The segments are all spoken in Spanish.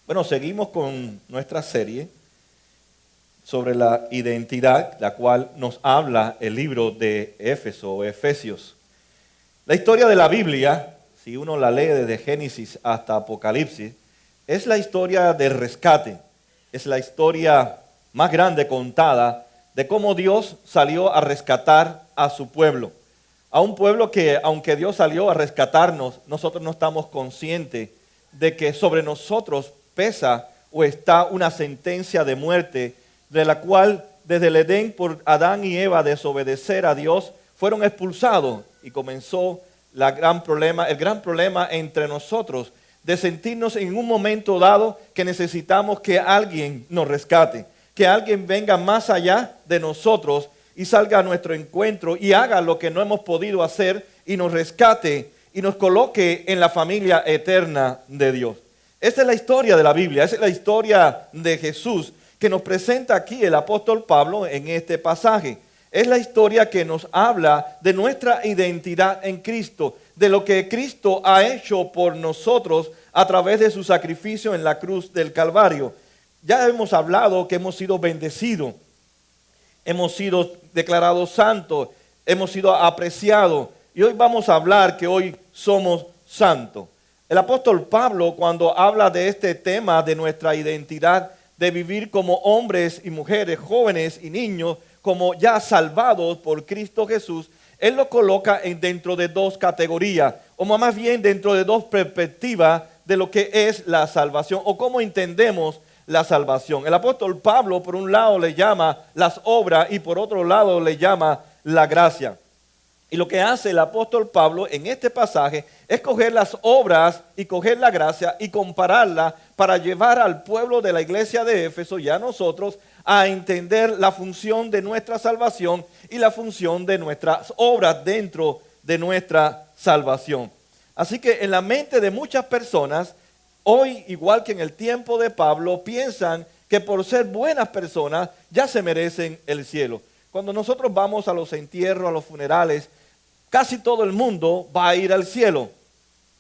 Bueno, seguimos con nuestra serie sobre la identidad, la cual nos habla el libro de Éfeso o Efesios. La historia de la Biblia, si uno la lee desde Génesis hasta Apocalipsis, es la historia del rescate, es la historia más grande contada de cómo Dios salió a rescatar a su pueblo. A un pueblo que, aunque Dios salió a rescatarnos, nosotros no estamos conscientes de que sobre nosotros pesa o está una sentencia de muerte, de la cual desde el Edén por Adán y Eva desobedecer a Dios fueron expulsados y comenzó el gran problema entre nosotros de sentirnos en un momento dado que necesitamos que alguien nos rescate, que alguien venga más allá de nosotros y salga a nuestro encuentro y haga lo que no hemos podido hacer y nos rescate y nos coloque en la familia eterna de Dios. Esta es la historia de la Biblia, esa es la historia de Jesús que nos presenta aquí el apóstol Pablo en este pasaje. Es la historia que nos habla de nuestra identidad en Cristo, de lo que Cristo ha hecho por nosotros a través de su sacrificio en la cruz del Calvario. Ya hemos hablado que hemos sido bendecidos, hemos sido declarados santos, hemos sido apreciados y hoy vamos a hablar que hoy somos santos. El apóstol Pablo, cuando habla de este tema de nuestra identidad, de vivir como hombres y mujeres, jóvenes y niños, como ya salvados por Cristo Jesús, él lo coloca dentro de dos categorías, o más bien dentro de dos perspectivas de lo que es la salvación, o cómo entendemos la salvación. El apóstol Pablo, por un lado, le llama las obras y por otro lado le llama la gracia. Y lo que hace el apóstol Pablo en este pasaje es coger las obras y coger la gracia y compararla para llevar al pueblo de la iglesia de Éfeso y a nosotros a entender la función de nuestra salvación y la función de nuestras obras dentro de nuestra salvación. Así que en la mente de muchas personas, hoy, igual que en el tiempo de Pablo, piensan que por ser buenas personas ya se merecen el cielo. Cuando nosotros vamos a los entierros, a los funerales, casi todo el mundo va a ir al cielo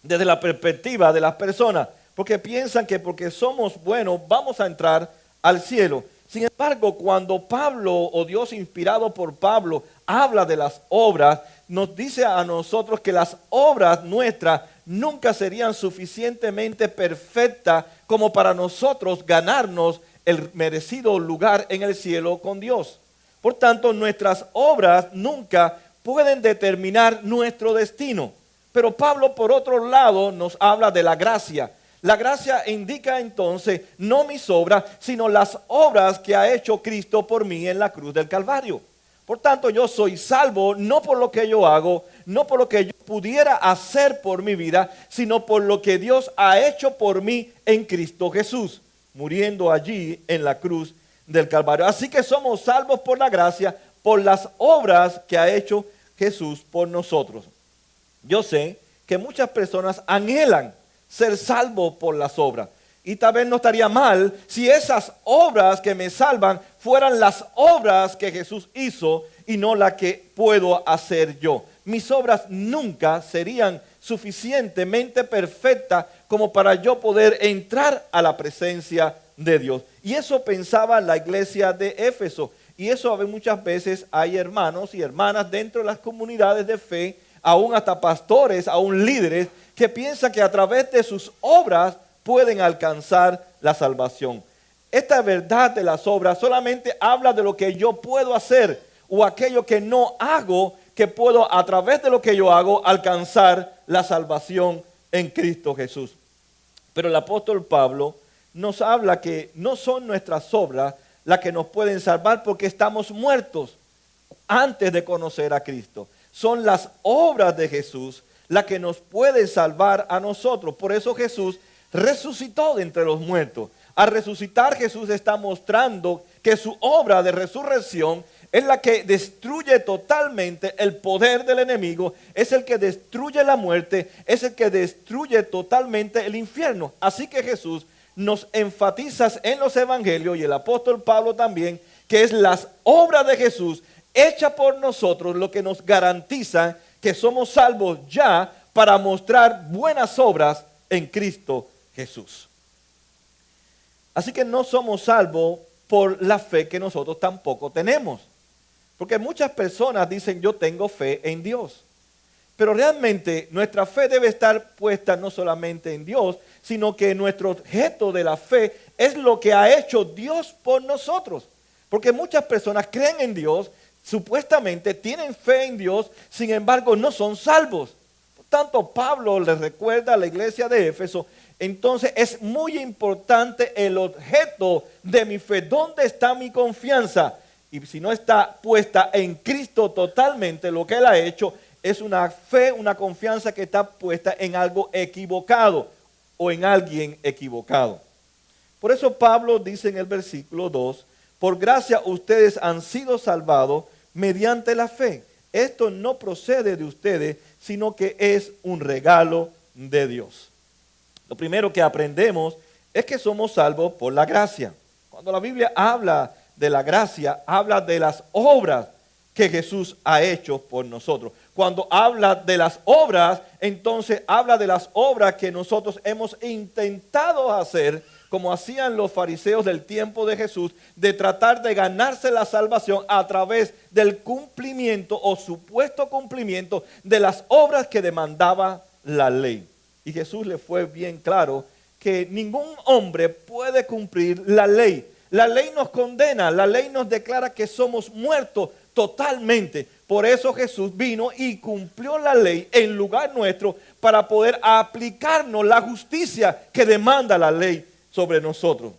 desde la perspectiva de las personas, porque piensan que porque somos buenos vamos a entrar al cielo. Sin embargo, cuando Pablo o Dios inspirado por Pablo habla de las obras, nos dice a nosotros que las obras nuestras nunca serían suficientemente perfectas como para nosotros ganarnos el merecido lugar en el cielo con Dios. Por tanto, nuestras obras nunca pueden determinar nuestro destino. Pero Pablo, por otro lado, nos habla de la gracia. La gracia indica entonces no mis obras, sino las obras que ha hecho Cristo por mí en la cruz del Calvario. Por tanto, yo soy salvo no por lo que yo hago, no por lo que yo pudiera hacer por mi vida, sino por lo que Dios ha hecho por mí en Cristo Jesús, muriendo allí en la cruz del Calvario. Así que somos salvos por la gracia, por las obras que ha hecho Jesús por nosotros. Yo sé que muchas personas anhelan ser salvos por las obras. Y tal vez no estaría mal si esas obras que me salvan fueran las obras que Jesús hizo y no las que puedo hacer yo. Mis obras nunca serían suficientemente perfectas como para yo poder entrar a la presencia de Dios. Y eso pensaba la iglesia de Éfeso. Y eso muchas veces hay hermanos y hermanas dentro de las comunidades de fe, aún hasta pastores, aún líderes, que piensan que a través de sus obras pueden alcanzar la salvación. Esta verdad de las obras solamente habla de lo que yo puedo hacer o aquello que no hago, que puedo a través de lo que yo hago alcanzar la salvación en Cristo Jesús. Pero el apóstol Pablo nos habla que no son nuestras obras las que nos pueden salvar porque estamos muertos antes de conocer a Cristo. Son las obras de Jesús las que nos pueden salvar a nosotros. Por eso Jesús resucitó de entre los muertos. Al resucitar, Jesús está mostrando que su obra de resurrección es la que destruye totalmente el poder del enemigo, es el que destruye la muerte, es el que destruye totalmente el infierno. Así que Jesús nos enfatiza en los evangelios, y el apóstol Pablo también, que es las obras de Jesús hechas por nosotros lo que nos garantiza que somos salvos ya para mostrar buenas obras en Cristo Jesús. Así que no somos salvos por la fe que nosotros tampoco tenemos. Porque muchas personas dicen, yo tengo fe en Dios. Pero realmente nuestra fe debe estar puesta no solamente en Dios, sino que nuestro objeto de la fe es lo que ha hecho Dios por nosotros. Porque muchas personas creen en Dios, supuestamente tienen fe en Dios, sin embargo no son salvos. Por tanto, Pablo les recuerda a la iglesia de Éfeso, entonces es muy importante el objeto de mi fe. ¿Dónde está mi confianza? Y si no está puesta en Cristo totalmente, lo que Él ha hecho es una fe, una confianza que está puesta en algo equivocado o en alguien equivocado. Por eso Pablo dice en el versículo 2, por gracia ustedes han sido salvados mediante la fe. Esto no procede de ustedes, sino que es un regalo de Dios. Lo primero que aprendemos es que somos salvos por la gracia. Cuando la Biblia habla de la gracia, habla de las obras que Jesús ha hecho por nosotros. Cuando habla de las obras, entonces habla de las obras que nosotros hemos intentado hacer, como hacían los fariseos del tiempo de Jesús, de tratar de ganarse la salvación a través del cumplimiento o supuesto cumplimiento de las obras que demandaba la ley. Y Jesús le fue bien claro que ningún hombre puede cumplir la ley. La ley nos condena, la ley nos declara que somos muertos totalmente. Por eso Jesús vino y cumplió la ley en lugar nuestro para poder aplicarnos la justicia que demanda la ley sobre nosotros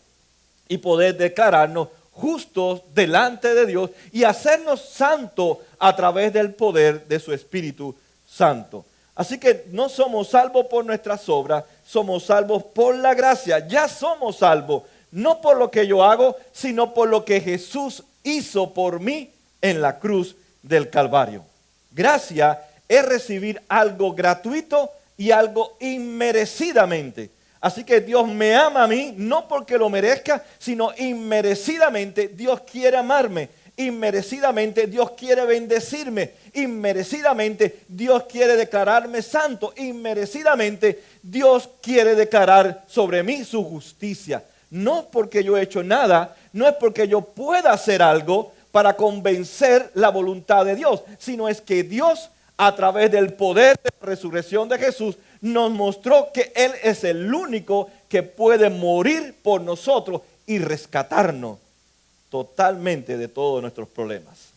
y poder declararnos justos delante de Dios y hacernos santos a través del poder de su Espíritu Santo. Así que no somos salvos por nuestras obras, somos salvos por la gracia. Ya somos salvos, no por lo que yo hago, sino por lo que Jesús hizo por mí en la cruz del Calvario. Gracia es recibir algo gratuito y algo inmerecidamente. Así que Dios me ama a mí, no porque lo merezca, sino inmerecidamente Dios quiere amarme. Inmerecidamente Dios quiere bendecirme. Inmerecidamente Dios quiere declararme santo. Inmerecidamente Dios quiere declarar sobre mí su justicia. No porque yo he hecho nada, no es porque yo pueda hacer algo para convencer la voluntad de Dios, sino es que Dios, a través del poder de la resurrección de Jesús, nos mostró que Él es el único que puede morir por nosotros y rescatarnos totalmente de todos nuestros problemas.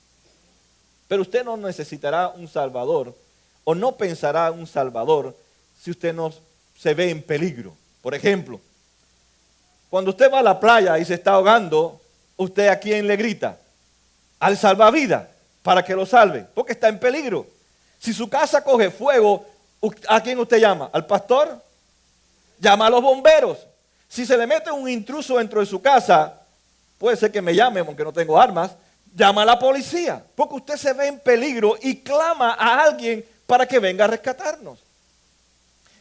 Pero usted no necesitará un Salvador o no pensará un Salvador si usted no se ve en peligro. Por ejemplo, cuando usted va a la playa y se está ahogando, ¿usted a quién le grita? Al salvavidas, para que lo salve, porque está en peligro. Si su casa coge fuego, ¿a quién usted llama? ¿Al pastor? Llama a los bomberos. Si se le mete un intruso dentro de su casa, puede ser que me llame, aunque no tengo armas, llama a la policía, porque usted se ve en peligro y clama a alguien para que venga a rescatarnos.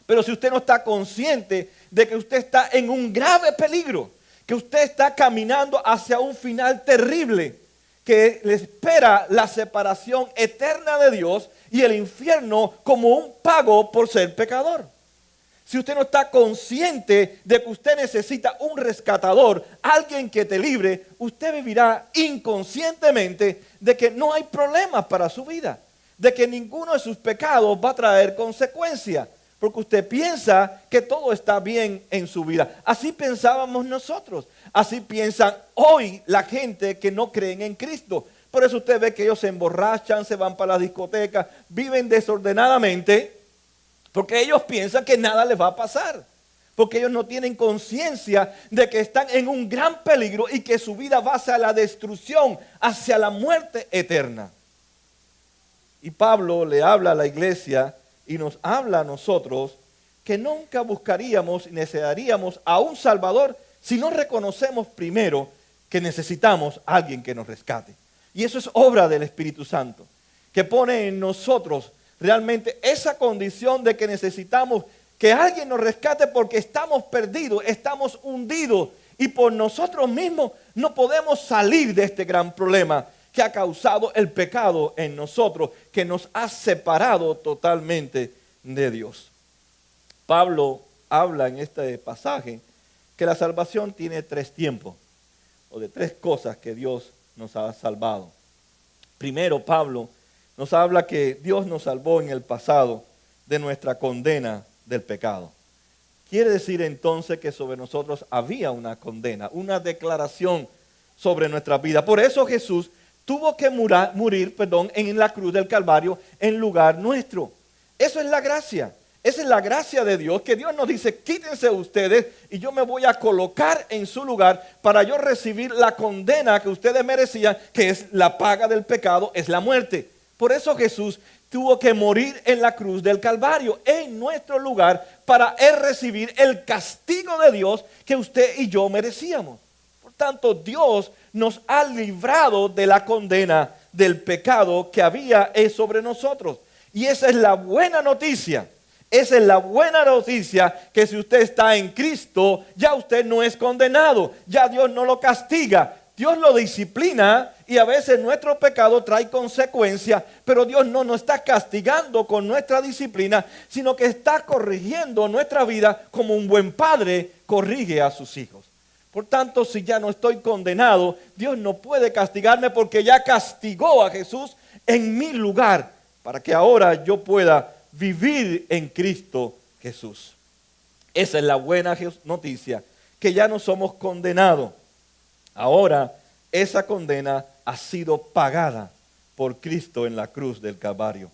Pero si usted no está consciente de que usted está en un grave peligro, que usted está caminando hacia un final terrible, que le espera la separación eterna de Dios y el infierno como un pago por ser pecador. Si usted no está consciente de que usted necesita un rescatador, alguien que te libre, usted vivirá inconscientemente de que no hay problemas para su vida, de que ninguno de sus pecados va a traer consecuencias, porque usted piensa que todo está bien en su vida. Así pensábamos nosotros, así piensan hoy la gente que no creen en Cristo. Por eso usted ve que ellos se emborrachan, se van para las discotecas, viven desordenadamente, porque ellos piensan que nada les va a pasar, porque ellos no tienen conciencia de que están en un gran peligro y que su vida va hacia la destrucción, hacia la muerte eterna. Y Pablo le habla a la iglesia y nos habla a nosotros que nunca buscaríamos y necesitaríamos a un Salvador si no reconocemos primero que necesitamos a alguien que nos rescate. Y eso es obra del Espíritu Santo, que pone en nosotros realmente esa condición de que necesitamos que alguien nos rescate porque estamos perdidos, estamos hundidos y por nosotros mismos no podemos salir de este gran problema que ha causado el pecado en nosotros, que nos ha separado totalmente de Dios. Pablo habla en este pasaje que la salvación tiene 3 tiempos, o de 3 cosas que Dios nos ha salvado. Primero, Pablo nos habla que Dios nos salvó en el pasado de nuestra condena del pecado. Quiere decir entonces que sobre nosotros había una condena, una declaración sobre nuestra vida. Por eso Jesús tuvo que morir en la cruz del Calvario en lugar nuestro. Eso es la gracia. Esa es la gracia de Dios, que Dios nos dice, quítense ustedes y yo me voy a colocar en su lugar para yo recibir la condena que ustedes merecían, que es la paga del pecado, es la muerte. Por eso Jesús tuvo que morir en la cruz del Calvario, en nuestro lugar, para él recibir el castigo de Dios que usted y yo merecíamos. Por tanto, Dios nos ha librado de la condena del pecado que había sobre nosotros. Y esa es la buena noticia. Esa es la buena noticia, que si usted está en Cristo, ya usted no es condenado, ya Dios no lo castiga. Dios lo disciplina y a veces nuestro pecado trae consecuencias, pero Dios no nos está castigando con nuestra disciplina, sino que está corrigiendo nuestra vida como un buen padre corrige a sus hijos. Por tanto, si ya no estoy condenado, Dios no puede castigarme porque ya castigó a Jesús en mi lugar para que ahora yo pueda vivir en Cristo Jesús. Esa es la buena noticia, que ya no somos condenados. Ahora esa condena ha sido pagada por Cristo en la cruz del Calvario.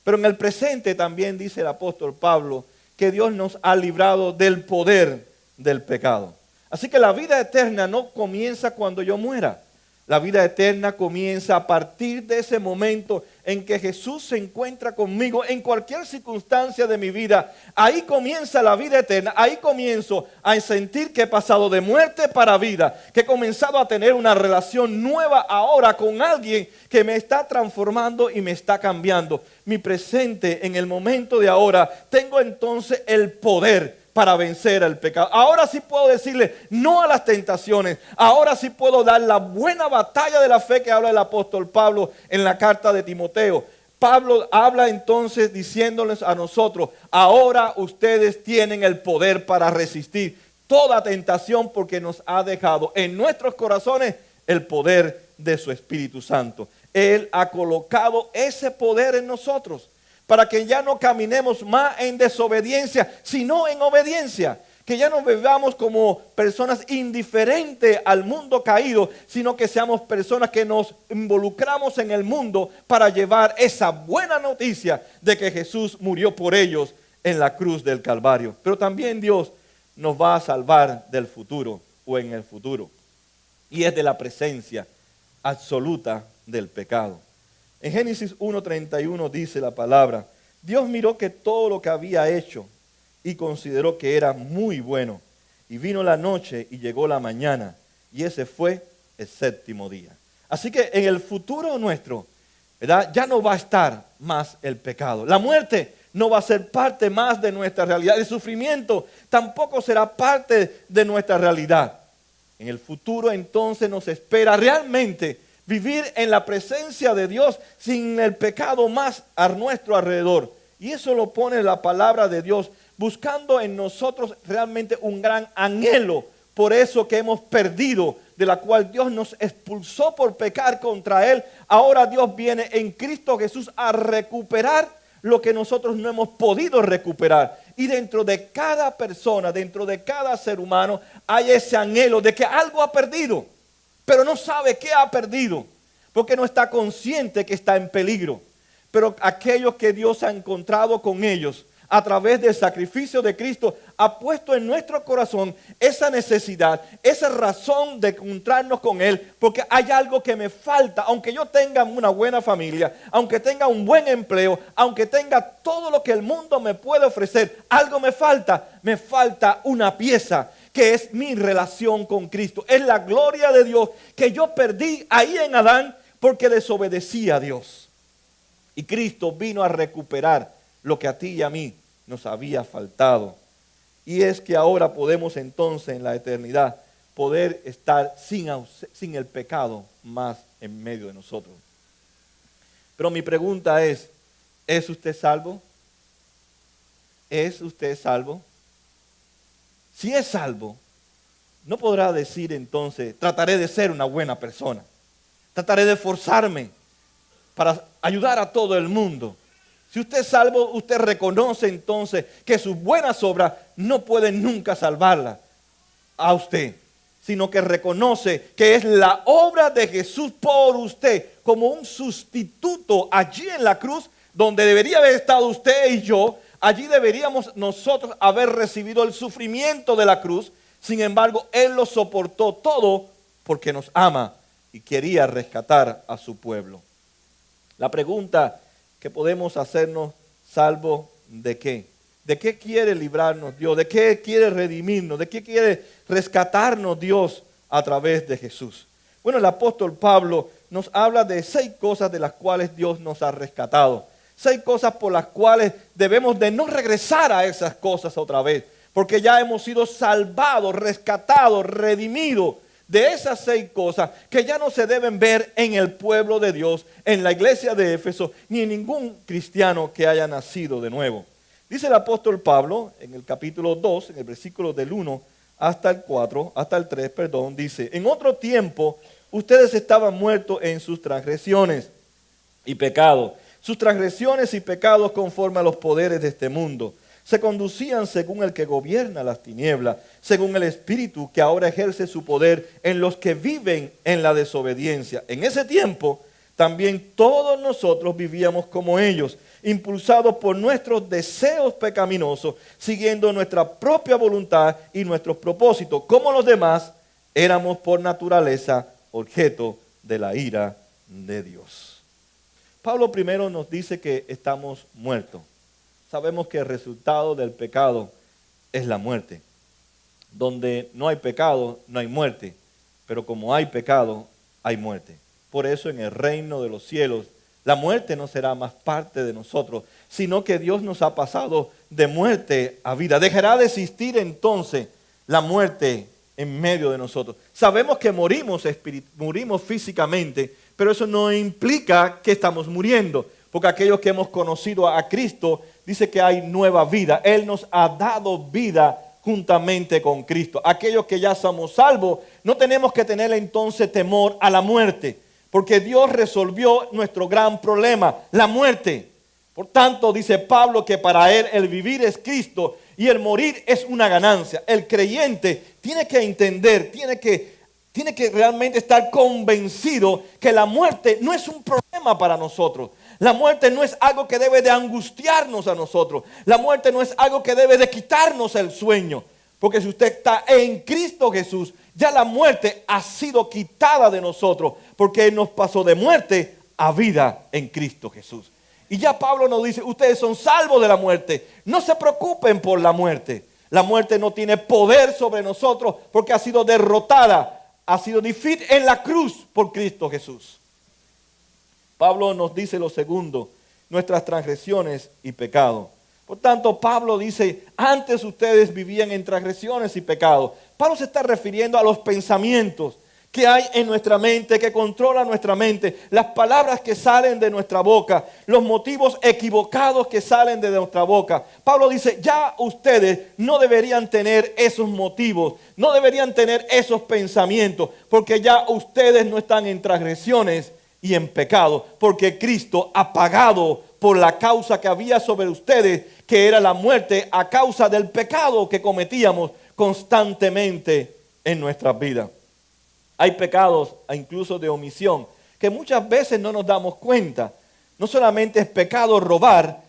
Pero en el presente también dice el apóstol Pablo que Dios nos ha librado del poder del pecado. Así que la vida eterna no comienza cuando yo muera. La vida eterna comienza a partir de ese momento en que Jesús se encuentra conmigo en cualquier circunstancia de mi vida. Ahí comienza la vida eterna. Ahí comienzo a sentir que he pasado de muerte para vida, que he comenzado a tener una relación nueva ahora con alguien que me está transformando y me está cambiando. Mi presente en el momento de ahora, tengo entonces el poder para vencer al pecado. Ahora sí puedo decirle no a las tentaciones. Ahora sí puedo dar la buena batalla de la fe que habla el apóstol Pablo en la carta de Timoteo. Pablo habla entonces diciéndoles a nosotros, ahora ustedes tienen el poder para resistir toda tentación porque nos ha dejado en nuestros corazones el poder de su Espíritu Santo. Él ha colocado ese poder en nosotros, para que ya no caminemos más en desobediencia, sino en obediencia. Que ya no vivamos como personas indiferentes al mundo caído, sino que seamos personas que nos involucramos en el mundo para llevar esa buena noticia de que Jesús murió por ellos en la cruz del Calvario. Pero también Dios nos va a salvar del futuro o en el futuro. Y es de la presencia absoluta del pecado. En Génesis 1:31 dice la palabra, Dios miró que todo lo que había hecho y consideró que era muy bueno. Y vino la noche y llegó la mañana, y ese fue el 7º día. Así que en el futuro nuestro, ¿verdad?, ya no va a estar más el pecado. La muerte no va a ser parte más de nuestra realidad. El sufrimiento tampoco será parte de nuestra realidad. En el futuro entonces nos espera realmente vivir en la presencia de Dios sin el pecado más a nuestro alrededor. Y eso lo pone la palabra de Dios, buscando en nosotros realmente un gran anhelo por eso que hemos perdido, de la cual Dios nos expulsó por pecar contra Él. Ahora Dios viene en Cristo Jesús a recuperar lo que nosotros no hemos podido recuperar. Y dentro de cada persona, dentro de cada ser humano, hay ese anhelo de que algo ha perdido, pero no sabe qué ha perdido, porque no está consciente que está en peligro. Pero aquellos que Dios ha encontrado con ellos, a través del sacrificio de Cristo, ha puesto en nuestro corazón esa necesidad, esa razón de encontrarnos con Él, porque hay algo que me falta. Aunque yo tenga una buena familia, aunque tenga un buen empleo, aunque tenga todo lo que el mundo me puede ofrecer, algo me falta una pieza, que es mi relación con Cristo. Es la gloria de Dios que yo perdí ahí en Adán porque desobedecí a Dios. Y Cristo vino a recuperar lo que a ti y a mí nos había faltado. Y es que ahora podemos entonces en la eternidad poder estar sin el pecado más en medio de nosotros. Pero mi pregunta es usted salvo? ¿Es usted salvo? Si es salvo, no podrá decir entonces, trataré de ser una buena persona. Trataré de esforzarme para ayudar a todo el mundo. Si usted es salvo, usted reconoce entonces que sus buenas obras no pueden nunca salvarla a usted, sino que reconoce que es la obra de Jesús por usted, como un sustituto allí en la cruz, donde debería haber estado usted y yo. Allí deberíamos nosotros haber recibido el sufrimiento de la cruz. Sin embargo, Él lo soportó todo porque nos ama y quería rescatar a su pueblo. La pregunta que podemos hacernos, ¿salvo de qué? ¿De qué quiere librarnos Dios? ¿De qué quiere redimirnos? ¿De qué quiere rescatarnos Dios a través de Jesús? Bueno, el apóstol Pablo nos habla de 6 cosas de las cuales Dios nos ha rescatado. 6 cosas por las cuales debemos de no regresar a esas cosas otra vez, porque ya hemos sido salvados, rescatados, redimidos de esas 6 cosas que ya no se deben ver en el pueblo de Dios, en la iglesia de Éfeso, ni en ningún cristiano que haya nacido de nuevo. Dice el apóstol Pablo en el capítulo 2, en el versículo del 1 hasta el 3, dice: en otro tiempo ustedes estaban muertos en sus transgresiones y pecados. Sus transgresiones y pecados conforme a los poderes de este mundo. Se conducían según el que gobierna las tinieblas, según el espíritu que ahora ejerce su poder en los que viven en la desobediencia. En ese tiempo también todos nosotros vivíamos como ellos, impulsados por nuestros deseos pecaminosos, siguiendo nuestra propia voluntad y nuestros propósitos. Como los demás, éramos por naturaleza objeto de la ira de Dios. Pablo primero nos dice que estamos muertos. Sabemos que el resultado del pecado es la muerte. Donde no hay pecado, no hay muerte. Pero como hay pecado, hay muerte. Por eso en el reino de los cielos, la muerte no será más parte de nosotros, sino que Dios nos ha pasado de muerte a vida. Dejará de existir entonces la muerte en medio de nosotros. Sabemos que morimos físicamente, pero eso no implica que estamos muriendo, porque aquellos que hemos conocido a Cristo, dice que hay nueva vida. Él nos ha dado vida juntamente con Cristo. Aquellos que ya somos salvos, no tenemos que tener entonces temor a la muerte, porque Dios resolvió nuestro gran problema, la muerte. Por tanto, dice Pablo que para él el vivir es Cristo y el morir es una ganancia. El creyente tiene que entender, tiene que realmente estar convencido que la muerte no es un problema para nosotros. La muerte no es algo que debe de angustiarnos a nosotros. La muerte no es algo que debe de quitarnos el sueño. Porque si usted está en Cristo Jesús, ya la muerte ha sido quitada de nosotros. Porque Él nos pasó de muerte a vida en Cristo Jesús. Y ya Pablo nos dice, ustedes son salvos de la muerte. No se preocupen por la muerte. La muerte no tiene poder sobre nosotros porque ha sido derrotada. Ha sido defeated en la cruz por Cristo Jesús. Pablo nos dice lo segundo, nuestras transgresiones y pecados. Por tanto, Pablo dice, antes ustedes vivían en transgresiones y pecados. Pablo se está refiriendo a los pensamientos que hay en nuestra mente, que controlan nuestra mente, las palabras que salen de nuestra boca, los motivos equivocados que salen de nuestra boca. Pablo dice, ya ustedes no deberían tener esos motivos, no deberían tener esos pensamientos, porque ya ustedes no están en transgresiones y en pecado, porque Cristo ha pagado por la causa que había sobre ustedes, que era la muerte a causa del pecado que cometíamos constantemente en nuestras vidas. Hay pecados, incluso de omisión, que muchas veces no nos damos cuenta. No solamente es pecado robar,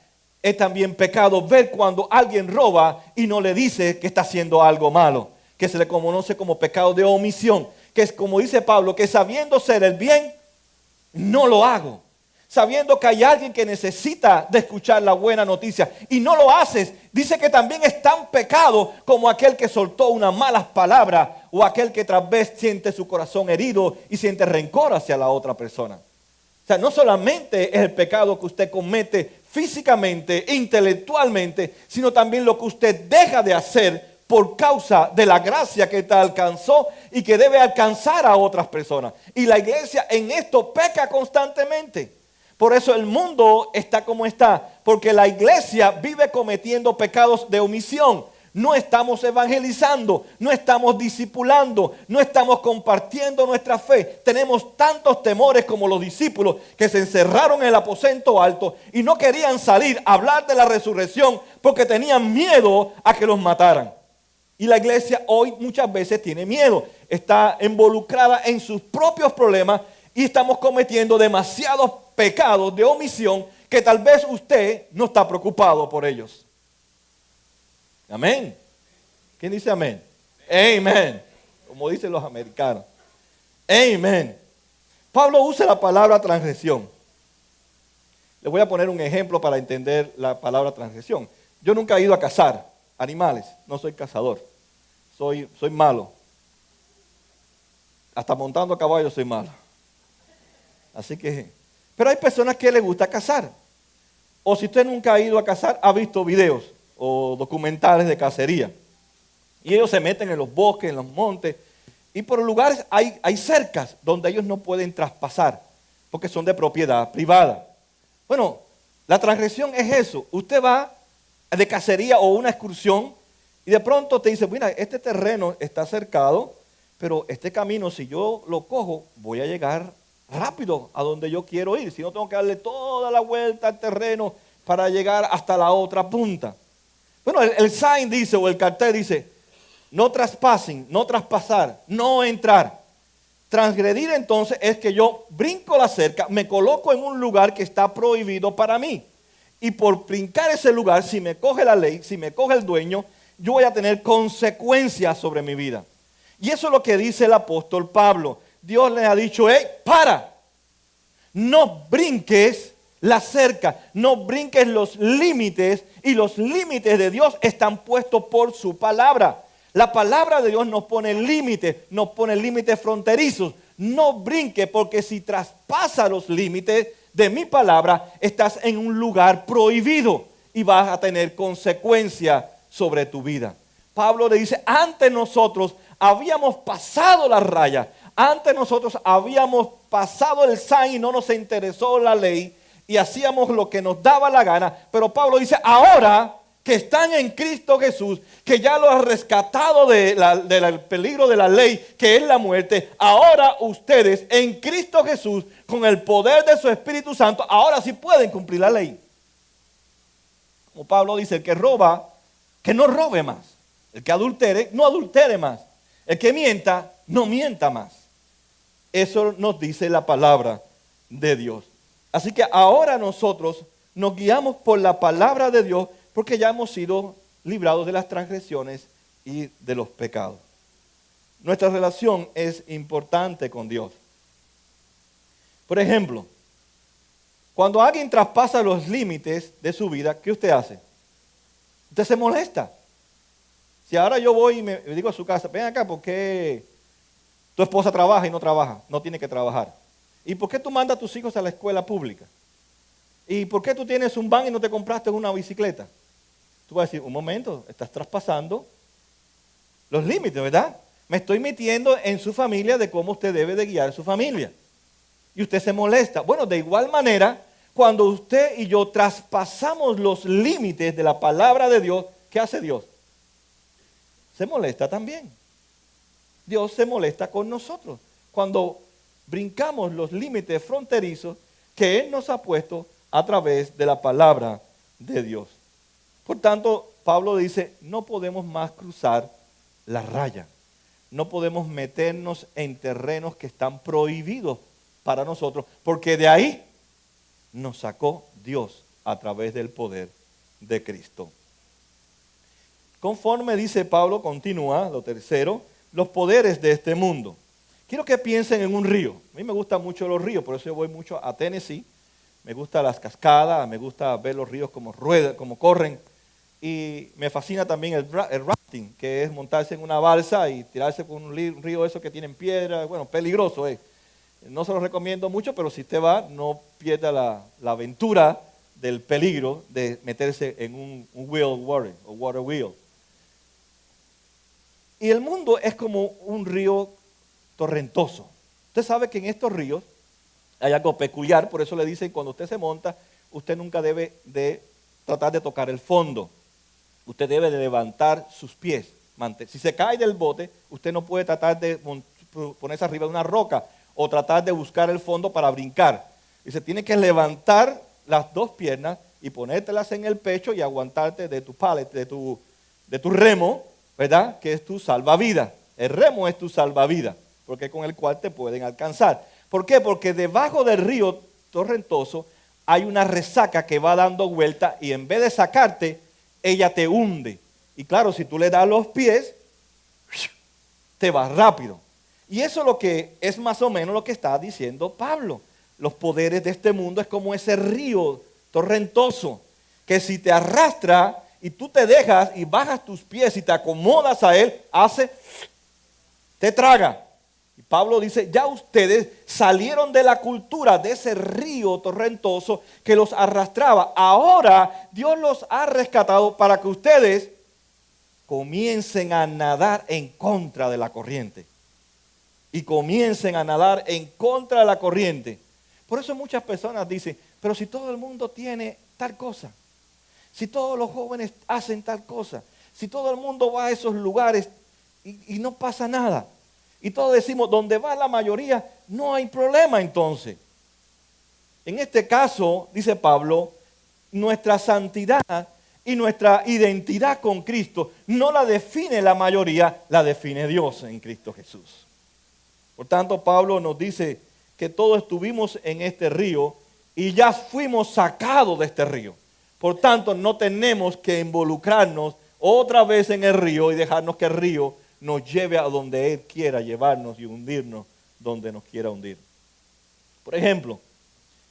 es también pecado ver cuando alguien roba y no le dice que está haciendo algo malo, que se le conoce como pecado de omisión, que es como dice Pablo, que sabiendo hacer el bien, no lo hago. Sabiendo que hay alguien que necesita de escuchar la buena noticia y no lo haces, dice que también es tan pecado como aquel que soltó unas malas palabras o aquel que tras vez siente su corazón herido y siente rencor hacia la otra persona. O sea, no solamente es el pecado que usted comete físicamente, intelectualmente, sino también lo que usted deja de hacer por causa de la gracia que te alcanzó y que debe alcanzar a otras personas. Y la iglesia en esto peca constantemente. Por eso el mundo está como está, porque la iglesia vive cometiendo pecados de omisión. no estamos evangelizando, no estamos discipulando, no estamos compartiendo nuestra fe. Tenemos tantos temores como los discípulos que se encerraron en el aposento alto y no querían salir a hablar de la resurrección porque tenían miedo a que los mataran. Y la iglesia hoy muchas veces tiene miedo, está involucrada en sus propios problemas y estamos cometiendo demasiados pecados de omisión que tal vez usted no está preocupado por ellos. Amén. ¿Quién dice amén? Amén. Como dicen los americanos. Amén. Pablo usa la palabra transgresión. Les voy a poner un ejemplo para entender la palabra transgresión. Yo nunca he ido a cazar animales, no soy cazador. Soy malo. Hasta montando a caballo soy malo. Así que, pero hay personas que les gusta cazar. O si usted nunca ha ido a cazar, ha visto videos o documentales de cacería. Y ellos se meten en los bosques, en los montes. Y por lugares hay cercas donde ellos no pueden traspasar, porque son de propiedad privada. Bueno, la transgresión es eso. Usted va de cacería o una excursión y de pronto te dice, mira, este terreno está cercado, pero este camino, si yo lo cojo, voy a llegar rápido a donde yo quiero ir. Si no, tengo que darle toda la vuelta al terreno para llegar hasta la otra punta. Bueno, el sign dice, o el cartel dice, no traspasen, no traspasar, no entrar. Transgredir entonces es que yo brinco la cerca, me coloco en un lugar que está prohibido para mí. Y por brincar ese lugar, si me coge la ley, si me coge el dueño, yo voy a tener consecuencias sobre mi vida. Y eso es lo que dice el apóstol Pablo. Dios le ha dicho, hey, para, no brinques la cerca, no brinques los límites, y los límites de Dios están puestos por su palabra. La palabra de Dios nos pone límites fronterizos. No brinque, porque si traspasa los límites de mi palabra, estás en un lugar prohibido y vas a tener consecuencias sobre tu vida. Pablo le dice, antes nosotros habíamos pasado la raya, antes nosotros habíamos pasado el sign y no nos interesó la ley y hacíamos lo que nos daba la gana, pero Pablo dice, ahora que están en Cristo Jesús, que ya lo ha rescatado del peligro de la ley, que es la muerte, ahora ustedes en Cristo Jesús, con el poder de su Espíritu Santo, ahora sí pueden cumplir la ley. Como Pablo dice, el que roba, que no robe más. El que adultere, no adultere más. El que mienta, no mienta más. Eso nos dice la palabra de Dios. Así que ahora nosotros nos guiamos por la palabra de Dios porque ya hemos sido librados de las transgresiones y de los pecados. Nuestra relación es importante con Dios. Por ejemplo, cuando alguien traspasa los límites de su vida, ¿qué usted hace? Usted se molesta. Si ahora yo voy y me digo a su casa, ven acá, ¿por qué tu esposa trabaja y no trabaja? No tiene que trabajar. ¿Y por qué tú mandas a tus hijos a la escuela pública? ¿Y por qué tú tienes un van y no te compraste una bicicleta? Tú vas a decir, un momento, estás traspasando los límites, ¿verdad? Me estoy metiendo en su familia de cómo usted debe de guiar su familia. Y usted se molesta. Bueno, de igual manera, cuando usted y yo traspasamos los límites de la palabra de Dios, ¿qué hace Dios? Se molesta también. Dios se molesta con nosotros cuando brincamos los límites fronterizos que Él nos ha puesto a través de la palabra de Dios. Por tanto, Pablo dice, no podemos más cruzar la raya. No podemos meternos en terrenos que están prohibidos para nosotros, porque de ahí nos sacó Dios a través del poder de Cristo. Conforme dice Pablo, continúa, lo tercero, los poderes de este mundo. Quiero que piensen en un río. A mí me gustan mucho los ríos, por eso yo voy mucho a Tennessee. Me gustan las cascadas, me gusta ver los ríos como ruedan, como corren. Y me fascina también el rafting, que es montarse en una balsa y tirarse por un río esos que tienen piedra. Bueno, peligroso es. No se lo recomiendo mucho, pero si usted va, no pierda la aventura del peligro de meterse en un wheel water o water wheel. Y el mundo es como un río torrentoso. Usted sabe que en estos ríos hay algo peculiar, por eso le dicen cuando usted se monta, usted nunca debe de tratar de tocar el fondo. usted debe de levantar sus pies. Si se cae del bote, usted no puede tratar de ponerse arriba de una roca o tratar de buscar el fondo para brincar. Dice, tiene que levantar las dos piernas y ponértelas en el pecho y aguantarte de tu pallet, de tu remo, ¿verdad? Que es tu salvavidas. El remo es tu salvavidas, porque es con el cual te pueden alcanzar. ¿Por qué? Porque debajo del río torrentoso hay una resaca que va dando vuelta y en vez de sacarte, ella te hunde. Y claro, si tú le das los pies, te vas rápido. Y eso es lo que es más o menos lo que está diciendo Pablo. Los poderes de este mundo es como ese río torrentoso, que si te arrastra y tú te dejas y bajas tus pies y te acomodas a él, te traga. Y Pablo dice, ya ustedes salieron de la cultura de ese río torrentoso que los arrastraba. Ahora Dios los ha rescatado para que ustedes comiencen a nadar en contra de la corriente. Y comiencen a nadar en contra de la corriente. Por eso muchas personas dicen, pero si todo el mundo tiene tal cosa, si todos los jóvenes hacen tal cosa, si todo el mundo va a esos lugares y no pasa nada. Y todos decimos, donde va la mayoría, no hay problema entonces. En este caso, dice Pablo, nuestra santidad y nuestra identidad con Cristo no la define la mayoría, la define Dios en Cristo Jesús. Por tanto, Pablo nos dice que todos estuvimos en este río y ya fuimos sacados de este río. Por tanto, no tenemos que involucrarnos otra vez en el río y dejarnos que el río nos lleve a donde Él quiera llevarnos y hundirnos donde nos quiera hundir. Por ejemplo,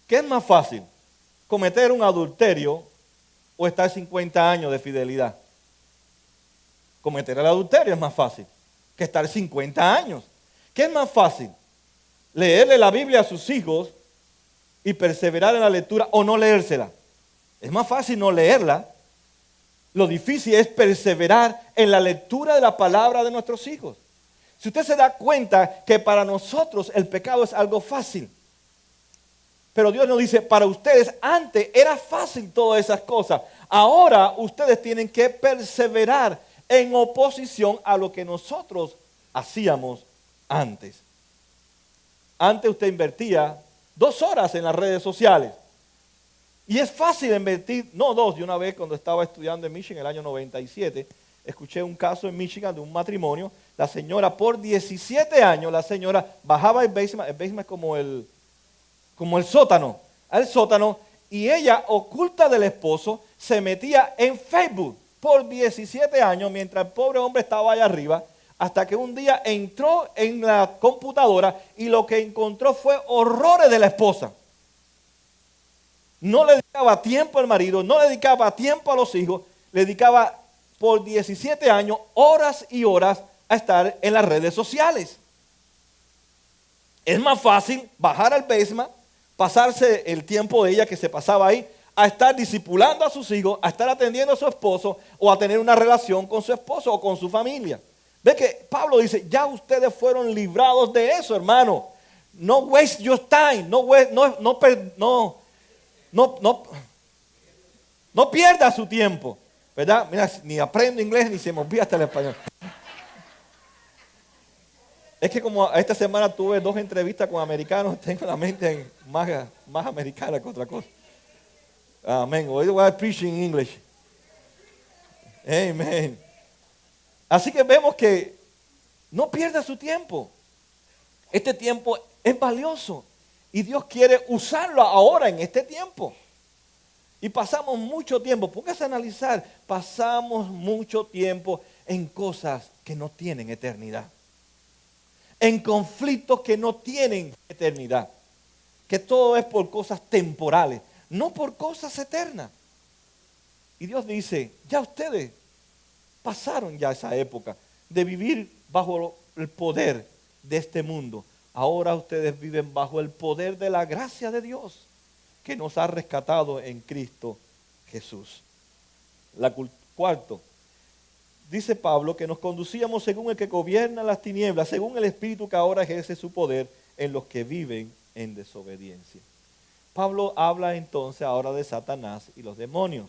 ¿qué es más fácil? ¿Cometer un adulterio o estar 50 años de fidelidad? Cometer el adulterio es más fácil que estar 50 años. ¿Qué es más fácil? ¿Leerle la Biblia a sus hijos y perseverar en la lectura o no leérsela? Es más fácil no leerla. Lo difícil es perseverar en la lectura de la palabra de nuestros hijos. Si usted se da cuenta que para nosotros el pecado es algo fácil, pero Dios nos dice, para ustedes antes era fácil todas esas cosas. Ahora ustedes tienen que perseverar en oposición a lo que nosotros hacíamos antes. Antes usted invertía 2 horas en las redes sociales. Y es fácil invertir, no 2, de una vez cuando estaba estudiando en Michigan en el año 97, escuché un caso en Michigan de un matrimonio. La señora por 17 años, la señora bajaba el basement es como el sótano, al sótano, y ella, oculta del esposo, se metía en Facebook por 17 años mientras el pobre hombre estaba allá arriba, hasta que un día entró en la computadora y lo que encontró fue horrores de la esposa. No le dedicaba tiempo al marido, no le dedicaba tiempo a los hijos, le dedicaba por 17 años horas y horas a estar en las redes sociales. Es más fácil bajar al basement, pasarse el tiempo de ella que se pasaba ahí, a estar discipulando a sus hijos, a estar atendiendo a su esposo o a tener una relación con su esposo o con su familia. Ve que Pablo dice, ya ustedes fueron librados de eso, hermano. No waste your time, no pierda su tiempo, ¿verdad? Mira, ni aprendo inglés ni se me olvida hasta el español. Es que como esta semana tuve 2 entrevistas con americanos, tengo la mente más americana que otra cosa. Amén. Hoy voy a preach in English. Amen. Así que vemos que no pierda su tiempo. Este tiempo es valioso y Dios quiere usarlo ahora en este tiempo. Y pasamos mucho tiempo, póngase a analizar, pasamos mucho tiempo en cosas que no tienen eternidad. En conflictos que no tienen eternidad. Que todo es por cosas temporales, no por cosas eternas. Y Dios dice, ya ustedes pasaron ya esa época de vivir bajo el poder de este mundo. Ahora ustedes viven bajo el poder de la gracia de Dios que nos ha rescatado en Cristo Jesús. Cuarto, dice Pablo que nos conducíamos según el que gobierna las tinieblas, según el Espíritu que ahora ejerce su poder en los que viven en desobediencia. Pablo habla entonces ahora de Satanás y los demonios.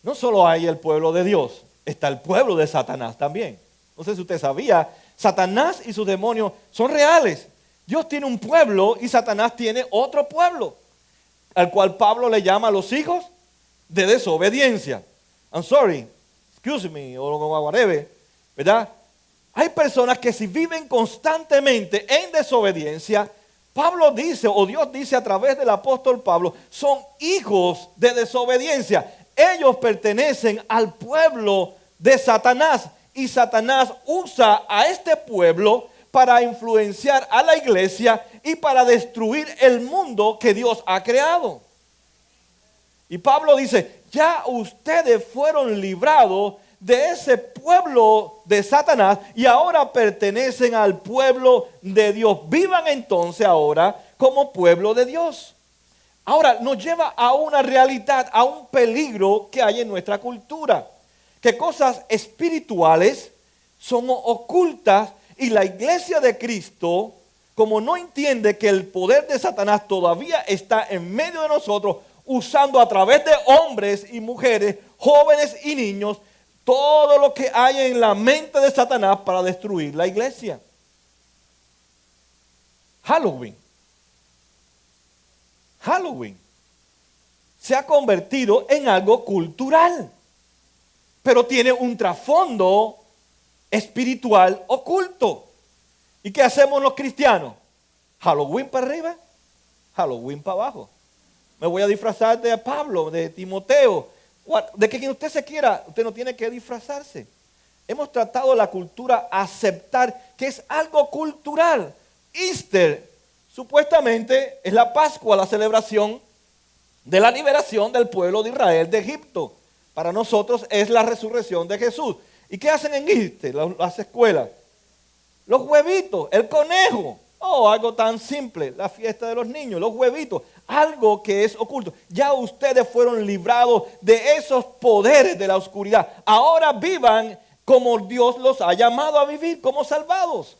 No solo hay el pueblo de Dios, está el pueblo de Satanás también. No sé si usted sabía, Satanás y sus demonios son reales. Dios tiene un pueblo y Satanás tiene otro pueblo, al cual Pablo le llama a los hijos de desobediencia. I'm sorry, excuse me, o whatever, ¿verdad? Hay personas que si viven constantemente en desobediencia, Pablo dice, o Dios dice a través del apóstol Pablo, son hijos de desobediencia. Ellos pertenecen al pueblo de Satanás y Satanás usa a este pueblo para influenciar a la iglesia y para destruir el mundo que Dios ha creado. Y Pablo dice, ya ustedes fueron librados de ese pueblo de Satanás y ahora pertenecen al pueblo de Dios. Vivan entonces ahora como pueblo de Dios. Ahora nos lleva a una realidad, a un peligro que hay en nuestra cultura. Que cosas espirituales son ocultas y la iglesia de Cristo, como no entiende que el poder de Satanás todavía está en medio de nosotros, usando a través de hombres y mujeres, jóvenes y niños, todo lo que hay en la mente de Satanás para destruir la iglesia. Halloween se ha convertido en algo cultural, pero tiene un trasfondo espiritual oculto. ¿Y qué hacemos los cristianos? Halloween para arriba, Halloween para abajo. Me voy a disfrazar de Pablo, de Timoteo, de quien usted se quiera. Usted no tiene que disfrazarse. Hemos tratado la cultura a aceptar que es algo cultural. Easter supuestamente es la Pascua, la celebración de la liberación del pueblo de Israel de Egipto. Para nosotros es la resurrección de Jesús. ¿Y qué hacen en Easter las escuelas? Los huevitos, el conejo. Oh, algo tan simple, la fiesta de los niños, los huevitos, algo que es oculto. Ya ustedes fueron librados de esos poderes de la oscuridad. Ahora vivan como Dios los ha llamado a vivir, como salvados.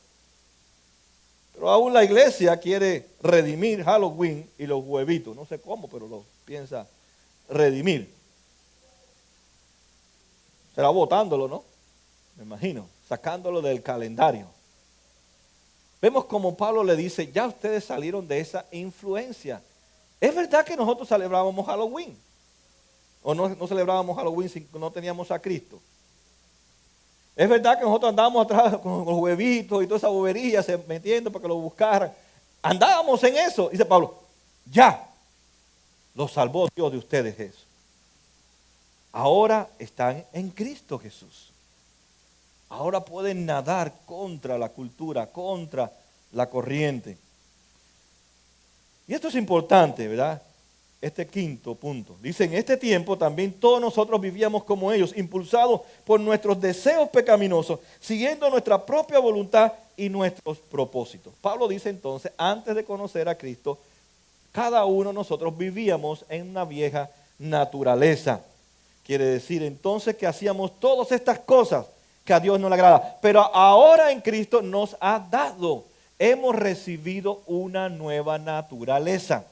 Pero aún la iglesia quiere redimir Halloween y los huevitos. No sé cómo, pero lo piensa redimir. Será botándolo, ¿no? Me imagino, sacándolo del calendario. Vemos como Pablo le dice, ya ustedes salieron de esa influencia. ¿Es verdad que nosotros celebrábamos Halloween? ¿O no celebrábamos Halloween si no teníamos a Cristo? ¿Es verdad que nosotros andábamos atrás con los huevitos y toda esa bobería se metiendo para que lo buscaran? Andábamos en eso. Dice Pablo, ya, los salvó Dios de ustedes eso. Ahora están en Cristo Jesús. Ahora pueden nadar contra la cultura, contra la corriente. Y esto es importante, ¿verdad? Este quinto punto. Dice, en este tiempo también todos nosotros vivíamos como ellos, impulsados por nuestros deseos pecaminosos, siguiendo nuestra propia voluntad y nuestros propósitos. Pablo dice entonces, antes de conocer a Cristo, cada uno de nosotros vivíamos en una vieja naturaleza. Quiere decir entonces que hacíamos todas estas cosas que a Dios no le agrada. Pero ahora en Cristo nos ha dado, hemos recibido una nueva naturaleza.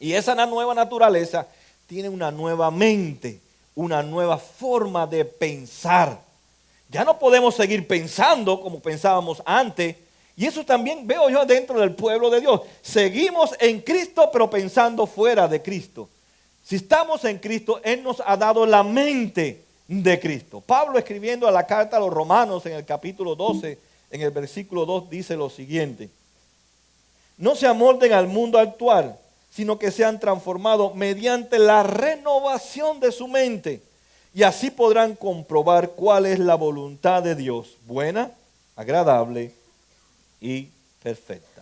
Y esa nueva naturaleza tiene una nueva mente, una nueva forma de pensar. Ya no podemos seguir pensando como pensábamos antes. Y eso también veo yo dentro del pueblo de Dios. Seguimos en Cristo, pero pensando fuera de Cristo. Si estamos en Cristo, Él nos ha dado la mente de Cristo. Pablo, escribiendo a la carta a los Romanos en el capítulo 12, en el versículo 2, dice lo siguiente: no se amolden al mundo actual, sino que sean transformados mediante la renovación de su mente, y así podrán comprobar cuál es la voluntad de Dios, buena, agradable y perfecta.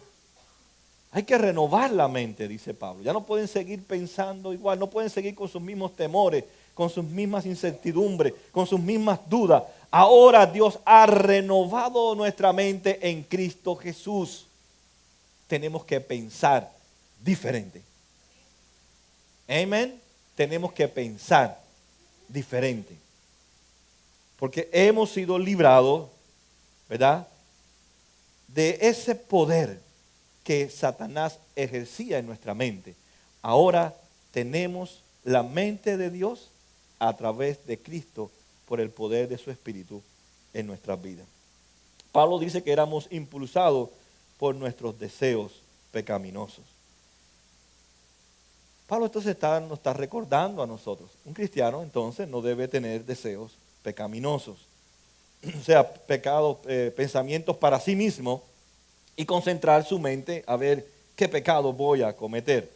Hay que renovar la mente, dice Pablo. Ya no pueden seguir pensando igual, no pueden seguir con sus mismos temores, con sus mismas incertidumbres, con sus mismas dudas. Ahora Dios ha renovado nuestra mente en Cristo Jesús. Tenemos que pensar diferente. Amén. Tenemos que pensar diferente. Porque hemos sido librados, ¿verdad?, de ese poder que Satanás ejercía en nuestra mente. Ahora tenemos la mente de Dios a través de Cristo por el poder de su Espíritu en nuestras vidas. Pablo dice que éramos impulsados por nuestros deseos pecaminosos. Pablo entonces nos está recordando a nosotros. Un cristiano entonces no debe tener deseos pecaminosos. O sea, pecados, pensamientos para sí mismo y concentrar su mente a ver qué pecado voy a cometer.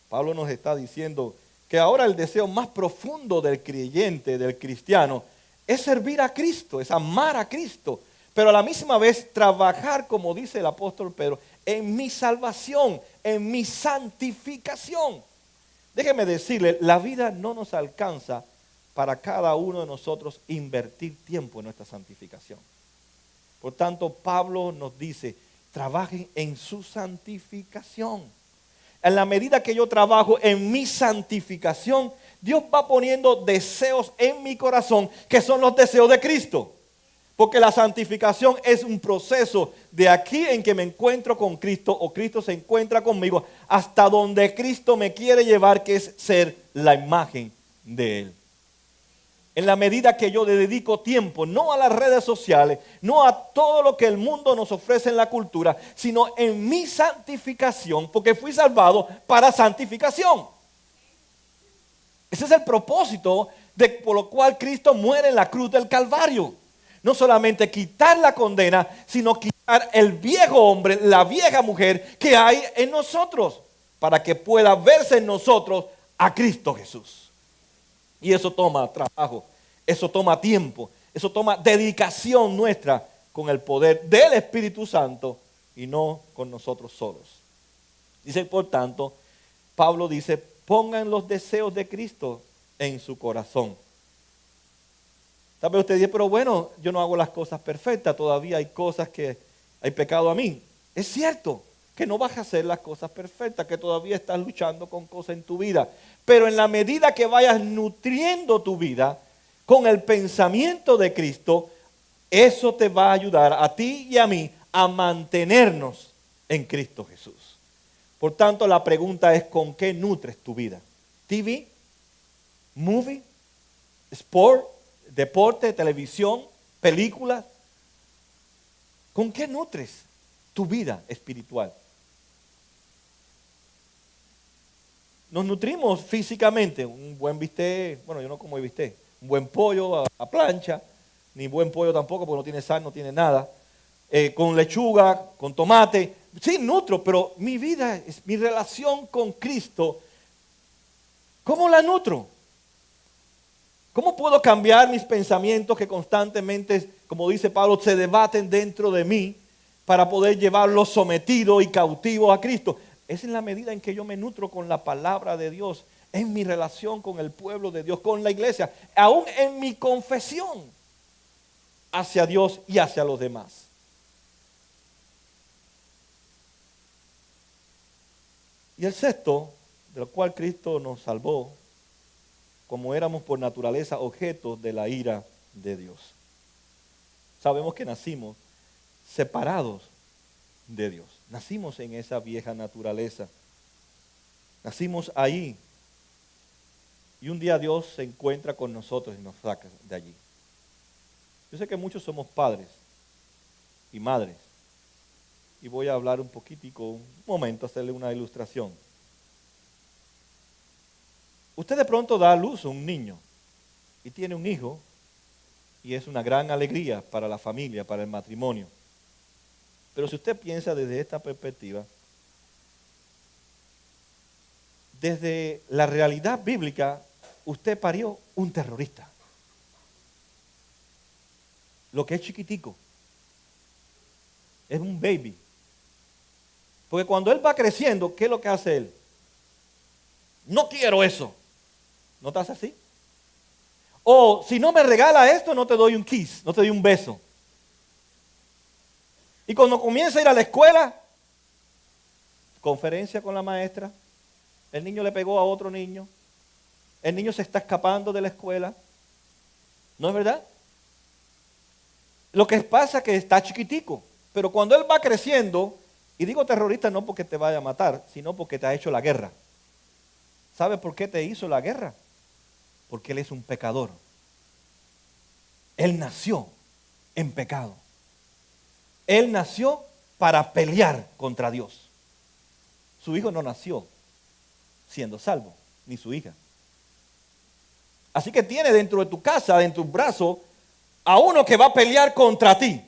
Pablo nos está diciendo que ahora el deseo más profundo del creyente, del cristiano, es servir a Cristo, es amar a Cristo, pero a la misma vez trabajar, como dice el apóstol Pedro, en mi salvación, en mi santificación. Déjeme decirle, la vida no nos alcanza para cada uno de nosotros invertir tiempo en nuestra santificación. Por tanto, Pablo nos dice, trabajen en su santificación. En la medida que yo trabajo en mi santificación, Dios va poniendo deseos en mi corazón que son los deseos de Cristo. Porque la santificación es un proceso de aquí en que me encuentro con Cristo o Cristo se encuentra conmigo hasta donde Cristo me quiere llevar, que es ser la imagen de Él. En la medida que yo le dedico tiempo, no a las redes sociales, no a todo lo que el mundo nos ofrece en la cultura, sino en mi santificación, porque fui salvado para santificación. Ese es el propósito por lo cual Cristo muere en la cruz del Calvario. No solamente quitar la condena, sino quitar el viejo hombre, la vieja mujer que hay en nosotros, para que pueda verse en nosotros a Cristo Jesús. Y eso toma trabajo, eso toma tiempo, eso toma dedicación nuestra con el poder del Espíritu Santo y no con nosotros solos. Dice, por tanto, Pablo dice, pongan los deseos de Cristo en su corazón. Tal vez usted dice, pero bueno, yo no hago las cosas perfectas, todavía hay cosas que hay pecado a mí. Es cierto que no vas a hacer las cosas perfectas, que todavía estás luchando con cosas en tu vida. Pero en la medida que vayas nutriendo tu vida con el pensamiento de Cristo, eso te va a ayudar a ti y a mí a mantenernos en Cristo Jesús. Por tanto, la pregunta es, ¿con qué nutres tu vida? ¿TV? ¿Movie? ¿Sport? ¿Deporte? ¿Televisión? ¿Películas? ¿Con qué nutres tu vida espiritual? Nos nutrimos físicamente, un buen bistec, bueno, yo no como bistec, un buen pollo a plancha, ni buen pollo tampoco porque no tiene sal, no tiene nada, con lechuga, con tomate, sí, nutro, pero mi vida, mi relación con Cristo, ¿cómo la nutro? ¿Cómo puedo cambiar mis pensamientos que constantemente, como dice Pablo, se debaten dentro de mí para poder llevarlos sometidos y cautivos a Cristo? Es en la medida en que yo me nutro con la palabra de Dios, en mi relación con el pueblo de Dios, con la iglesia, aún en mi confesión hacia Dios y hacia los demás. Y el sexto, del cual Cristo nos salvó, como éramos por naturaleza objetos de la ira de Dios. Sabemos que nacimos separados de Dios. Nacimos en esa vieja naturaleza. Nacimos ahí. Y un día Dios se encuentra con nosotros y nos saca de allí. Yo sé que muchos somos padres y madres. Y voy a hablar un poquitico, un momento, hacerle una ilustración. Usted de pronto da a luz a un niño y tiene un hijo y es una gran alegría para la familia, para el matrimonio. Pero si usted piensa desde esta perspectiva, desde la realidad bíblica, usted parió un terrorista. Lo que es chiquitico. Es un baby. Porque cuando él va creciendo, ¿qué es lo que hace él? No quiero eso. ¿No te hace así? O si no me regala esto, no te doy un kiss, no te doy un beso. Y cuando comienza a ir a la escuela, conferencia con la maestra, el niño le pegó a otro niño, el niño se está escapando de la escuela. ¿No es verdad? Lo que pasa es que está chiquitico, pero cuando él va creciendo, y digo terrorista no porque te vaya a matar, sino porque te ha hecho la guerra. ¿Sabe por qué te hizo la guerra? porque él es un pecador. Él nació en pecado. Él nació para pelear contra Dios. Su hijo no nació siendo salvo, ni su hija. Así que tiene dentro de tu casa, dentro de tu brazo, a uno que va a pelear contra ti.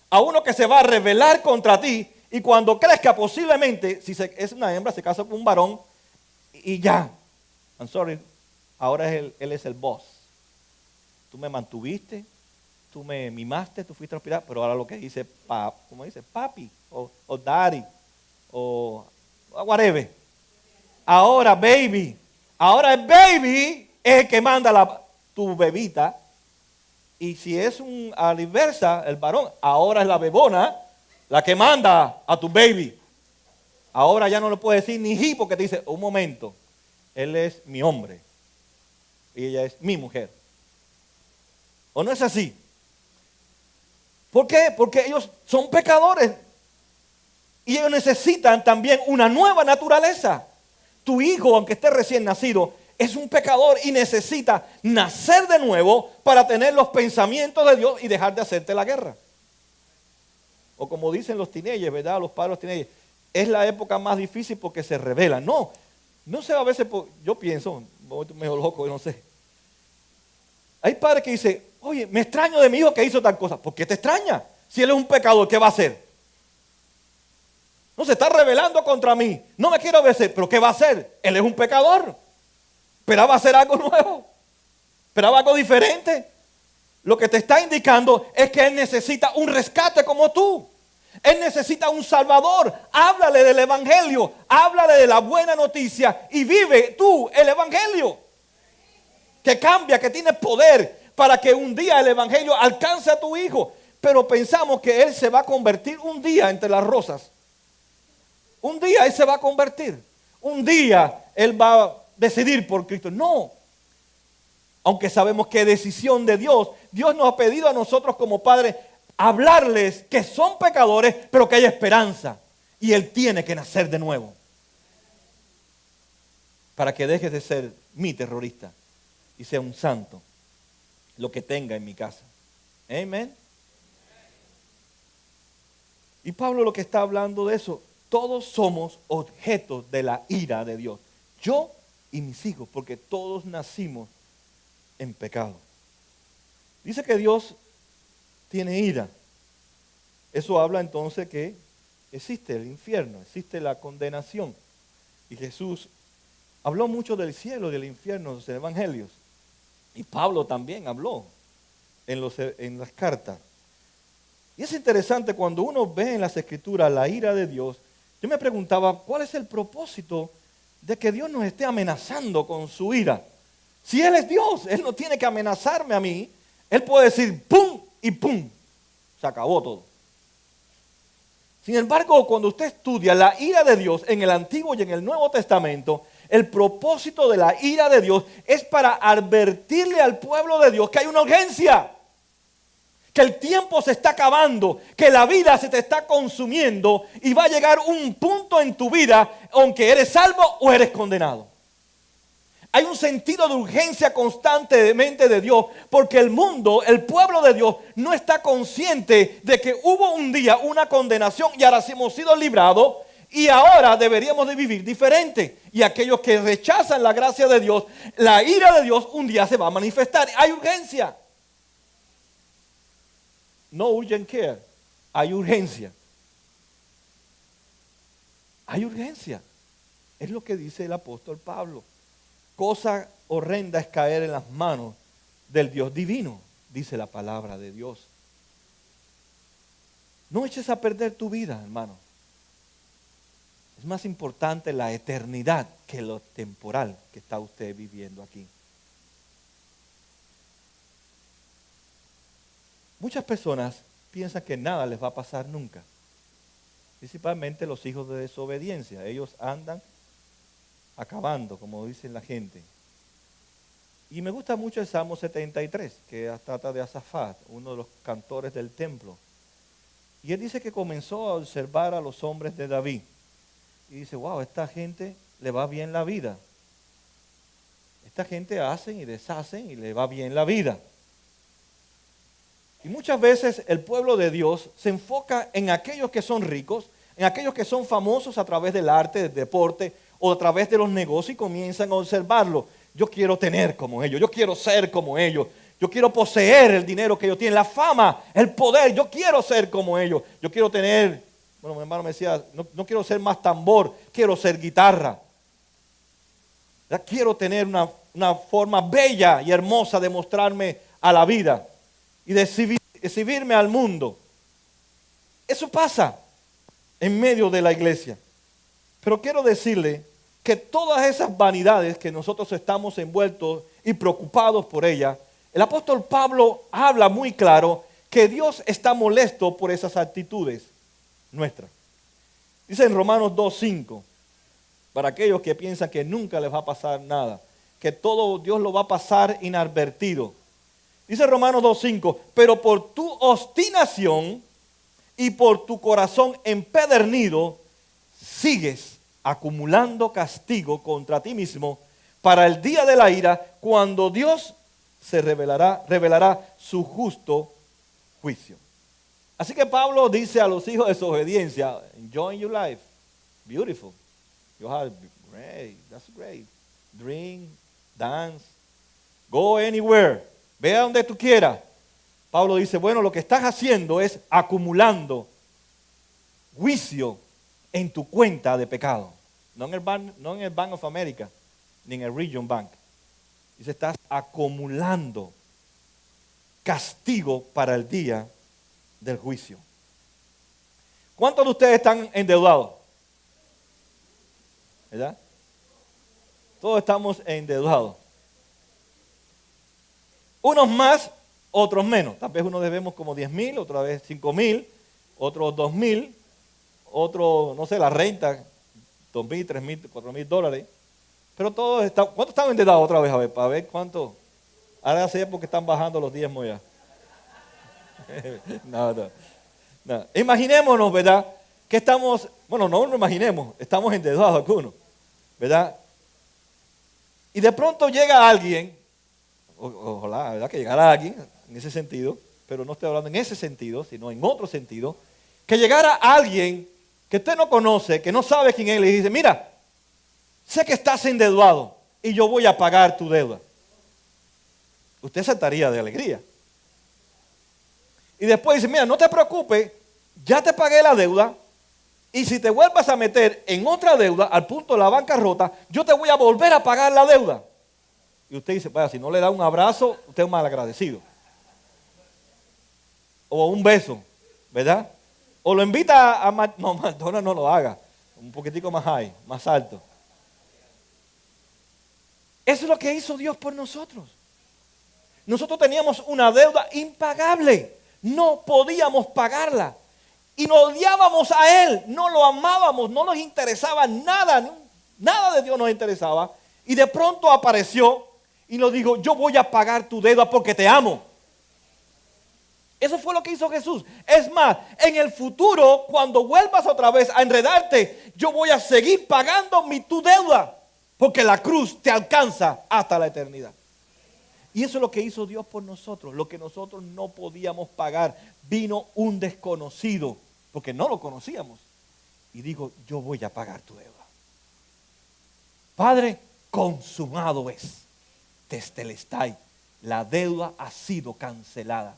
A uno que se va a rebelar contra ti. Y cuando crezca posiblemente, si es una hembra, se casa con un varón y ya. I'm sorry, ahora él es el boss. Tú me mantuviste, tú me mimaste, tú fuiste a hospital, pero ahora lo que dice, ¿cómo dice? Papi, o daddy, o whatever. Ahora baby, ahora el baby es el que manda tu bebita. Y si es a la inversa, el varón, ahora es la bebona la que manda a tu baby. Ahora ya no le puedes decir ni he porque te dice, un momento, él es mi hombre y ella es mi mujer. ¿O no es así? ¿Por qué? Porque ellos son pecadores y ellos necesitan también una nueva naturaleza. Tu hijo, aunque esté recién nacido, es un pecador y necesita nacer de nuevo para tener los pensamientos de Dios y dejar de hacerte la guerra. O como dicen los teenagers, ¿verdad? Los padres teenagers, es la época más difícil porque se rebelan. No sé, a veces yo pienso, medio loco, no sé. Hay padres que dicen, oye, me extraño de mi hijo que hizo tal cosa. ¿Por qué te extraña? Si él es un pecador, ¿qué va a hacer? No, se está rebelando contra mí. No me quiere obedecer, pero ¿qué va a hacer? Él es un pecador. Esperaba hacer algo nuevo. Esperaba algo diferente. Lo que te está indicando es que él necesita un rescate como tú. Él necesita un salvador. Háblale del evangelio. Háblale de la buena noticia y vive tú el evangelio. Que cambia, que tiene poder para que un día el evangelio alcance a tu hijo. Pero pensamos que él se va a convertir un día entre las rosas. Un día él se va a convertir. Un día él va a decidir por Cristo. No. Aunque sabemos que es decisión de Dios, Dios nos ha pedido a nosotros como padres hablarles que son pecadores, pero que hay esperanza. Y él tiene que nacer de nuevo. Para que dejes de ser mi terrorista y sea un santo, lo que tenga en mi casa. Amén. Y Pablo lo que está hablando de eso, todos somos objetos de la ira de Dios. Yo y mis hijos, porque todos nacimos en pecado. Dice que Dios tiene ira. Eso habla entonces que existe el infierno, existe la condenación. Y Jesús habló mucho del cielo y del infierno en los evangelios. Y Pablo también habló en las cartas. Y es interesante cuando uno ve en las escrituras la ira de Dios. Yo me preguntaba, ¿cuál es el propósito de que Dios nos esté amenazando con su ira? Si Él es Dios, Él no tiene que amenazarme a mí. Él puede decir pum y pum. Se acabó todo. Sin embargo, cuando usted estudia la ira de Dios en el Antiguo y en el Nuevo Testamento, el propósito de la ira de Dios es para advertirle al pueblo de Dios que hay una urgencia. Que el tiempo se está acabando, que la vida se te está consumiendo y va a llegar un punto en tu vida aunque eres salvo o eres condenado. Hay un sentido de urgencia constantemente de Dios porque el mundo, el pueblo de Dios no está consciente de que hubo un día una condenación y ahora hemos sido librados y ahora deberíamos de vivir diferente. Y aquellos que rechazan la gracia de Dios, la ira de Dios un día se va a manifestar. Hay urgencia. No urgent care, hay urgencia. Hay urgencia. Es lo que dice el apóstol Pablo. Cosa horrenda es caer en las manos del Dios divino, dice la palabra de Dios. No eches a perder tu vida, hermano. Es más importante la eternidad que lo temporal que está usted viviendo aquí. Muchas personas piensan que nada les va a pasar nunca. Principalmente los hijos de desobediencia. Ellos andan acabando, como dicen la gente. Y me gusta mucho el Salmo 73, que trata de Asafat, uno de los cantores del templo. Y él dice que comenzó a observar a los hombres de David. Y dice, wow, esta gente le va bien la vida. Esta gente hacen y deshacen y le va bien la vida. Y muchas veces el pueblo de Dios se enfoca en aquellos que son ricos, en aquellos que son famosos a través del arte, del deporte o a través de los negocios y comienzan a observarlo. Yo quiero tener como ellos, yo quiero ser como ellos, yo quiero poseer el dinero que ellos tienen, la fama, el poder, yo quiero ser como ellos, yo quiero tener, bueno, mi hermano me decía, no quiero ser más tambor, quiero ser guitarra. Ya quiero tener una forma bella y hermosa de mostrarme a la vida y de exhibirme al mundo. Eso pasa en medio de la iglesia. Pero quiero decirle que todas esas vanidades que nosotros estamos envueltos y preocupados por ellas, el apóstol Pablo habla muy claro que Dios está molesto por esas actitudes nuestras. Dice en Romanos 2:5, para aquellos que piensan que nunca les va a pasar nada, que todo Dios lo va a pasar inadvertido. Dice Romanos 2:5, pero por tu obstinación y por tu corazón empedernido, sigues acumulando castigo contra ti mismo para el día de la ira, cuando Dios se revelará su justo juicio. Así que Pablo dice a los hijos de su obediencia, enjoy your life, beautiful, you have great, that's great, drink, dance, go anywhere, ve a donde tú quieras. Pablo dice, bueno, lo que estás haciendo es acumulando juicio en tu cuenta de pecado. No en el Bank of America, ni en el Region Bank. Dice, estás acumulando castigo para el día del juicio. ¿Cuántos de ustedes están endeudados? ¿Verdad? Todos estamos endeudados. Unos más, otros menos. Tal vez unos debemos como 10,000, otra vez 5,000, otros 2,000, otro, no sé, la renta, 2,000, 3,000, 4,000 dólares. Pero todos están, ¿cuántos están endeudados otra vez? A ver, para ver cuánto. Ahora sé porque están bajando los diezmos ya. No. Imaginémonos, ¿verdad? Que estamos, bueno, no lo imaginemos, estamos endeudados algunos, ¿verdad? Y de pronto llega alguien, ojalá, ¿verdad? Que llegara alguien en ese sentido, pero no estoy hablando en ese sentido, sino en otro sentido, que llegara alguien que usted no conoce, que no sabe quién es, y le dice, mira, sé que estás endeudado y yo voy a pagar tu deuda. Usted saltaría de alegría. Y después dice, mira, no te preocupes, ya te pagué la deuda y si te vuelvas a meter en otra deuda al punto de la bancarrota, yo te voy a volver a pagar la deuda. Y usted dice, vaya, si no le da un abrazo, usted es mal agradecido. O un beso, ¿verdad? O lo invita a no, McDonald's no lo haga, un poquitico más high, más alto. Eso es lo que hizo Dios por nosotros. Nosotros teníamos una deuda impagable. No podíamos pagarla. Y nos odiábamos a Él. No lo amábamos. No nos interesaba nada. Nada de Dios nos interesaba. Y de pronto apareció y nos dijo, yo voy a pagar tu deuda porque te amo. Eso fue lo que hizo Jesús. Es más, en el futuro, cuando vuelvas otra vez a enredarte, yo voy a seguir pagando tu deuda. Porque la cruz te alcanza hasta la eternidad. Y eso es lo que hizo Dios por nosotros. Lo que nosotros no podíamos pagar. Vino un desconocido, porque no lo conocíamos. Y dijo, yo voy a pagar tu deuda. Padre, consumado es. Testelestai. La deuda ha sido cancelada.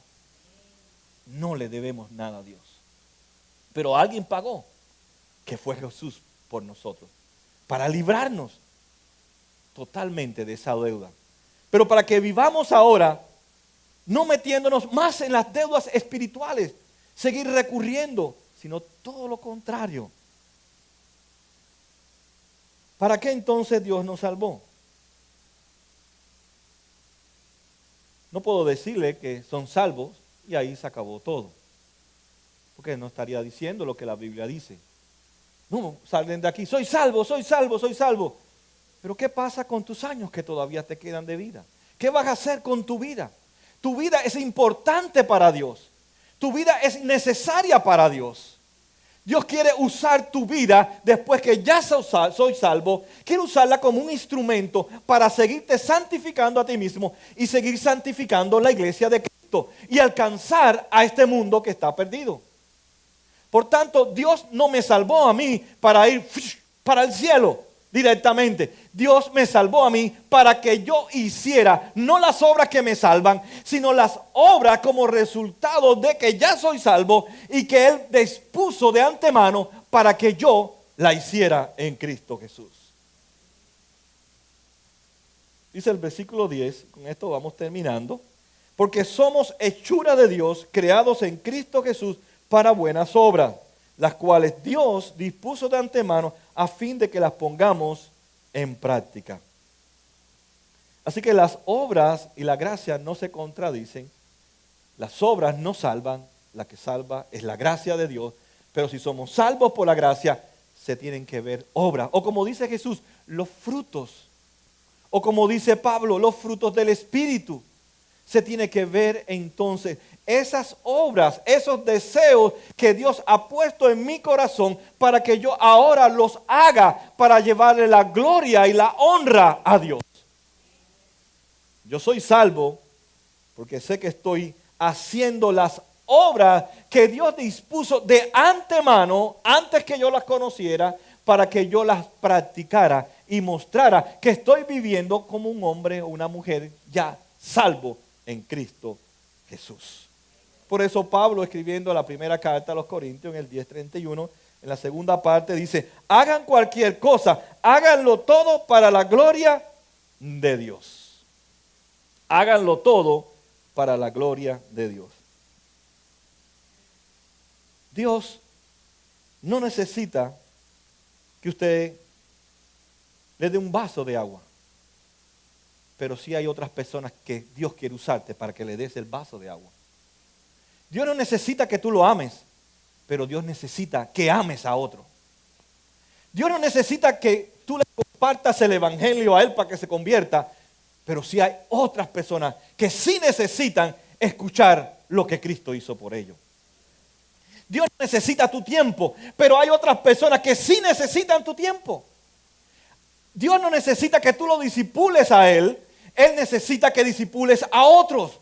No le debemos nada a Dios. Pero alguien pagó, que fue Jesús por nosotros. Para librarnos totalmente de esa deuda. Pero para que vivamos ahora, no metiéndonos más en las deudas espirituales, seguir recurriendo, sino todo lo contrario. ¿Para qué entonces Dios nos salvó? No puedo decirle que son salvos y ahí se acabó todo. Porque no estaría diciendo lo que la Biblia dice. No, salen de aquí, soy salvo, soy salvo, soy salvo. Pero ¿qué pasa con tus años que todavía te quedan de vida? ¿Qué vas a hacer con tu vida? Tu vida es importante para Dios. Tu vida es necesaria para Dios. Dios quiere usar tu vida después que ya soy salvo. Quiere usarla como un instrumento para seguirte santificando a ti mismo y seguir santificando la iglesia de Cristo y alcanzar a este mundo que está perdido. Por tanto, Dios no me salvó a mí para ir para el cielo directamente. Dios me salvó a mí para que yo hiciera no las obras que me salvan, sino las obras como resultado de que ya soy salvo y que Él dispuso de antemano para que yo la hiciera en Cristo Jesús. Dice el versículo 10, con esto vamos terminando, porque somos hechura de Dios, creados en Cristo Jesús para buenas obras, las cuales Dios dispuso de antemano a fin de que las pongamos en práctica. Así que las obras y la gracia no se contradicen. Las obras no salvan, la que salva es la gracia de Dios, pero si somos salvos por la gracia, se tienen que ver obras. O como dice Jesús, los frutos. O como dice Pablo, los frutos del Espíritu. Se tiene que ver entonces esas obras, esos deseos que Dios ha puesto en mi corazón para que yo ahora los haga para llevarle la gloria y la honra a Dios. Yo soy salvo porque sé que estoy haciendo las obras que Dios dispuso de antemano, antes que yo las conociera, para que yo las practicara y mostrara que estoy viviendo como un hombre o una mujer ya salvo en Cristo Jesús. Por eso Pablo, escribiendo la primera carta a los Corintios en el 10:31, en la segunda parte dice, hagan cualquier cosa, háganlo todo para la gloria de Dios. Háganlo todo para la gloria de Dios. Dios no necesita que usted le dé un vaso de agua. Pero sí hay otras personas que Dios quiere usarte para que le des el vaso de agua. Dios no necesita que tú lo ames, pero Dios necesita que ames a otro. Dios no necesita que tú le compartas el evangelio a él para que se convierta, pero sí hay otras personas que sí necesitan escuchar lo que Cristo hizo por ellos. Dios necesita tu tiempo, pero hay otras personas que sí necesitan tu tiempo. Dios no necesita que tú lo disipules a Él, Él necesita que disipules a otros.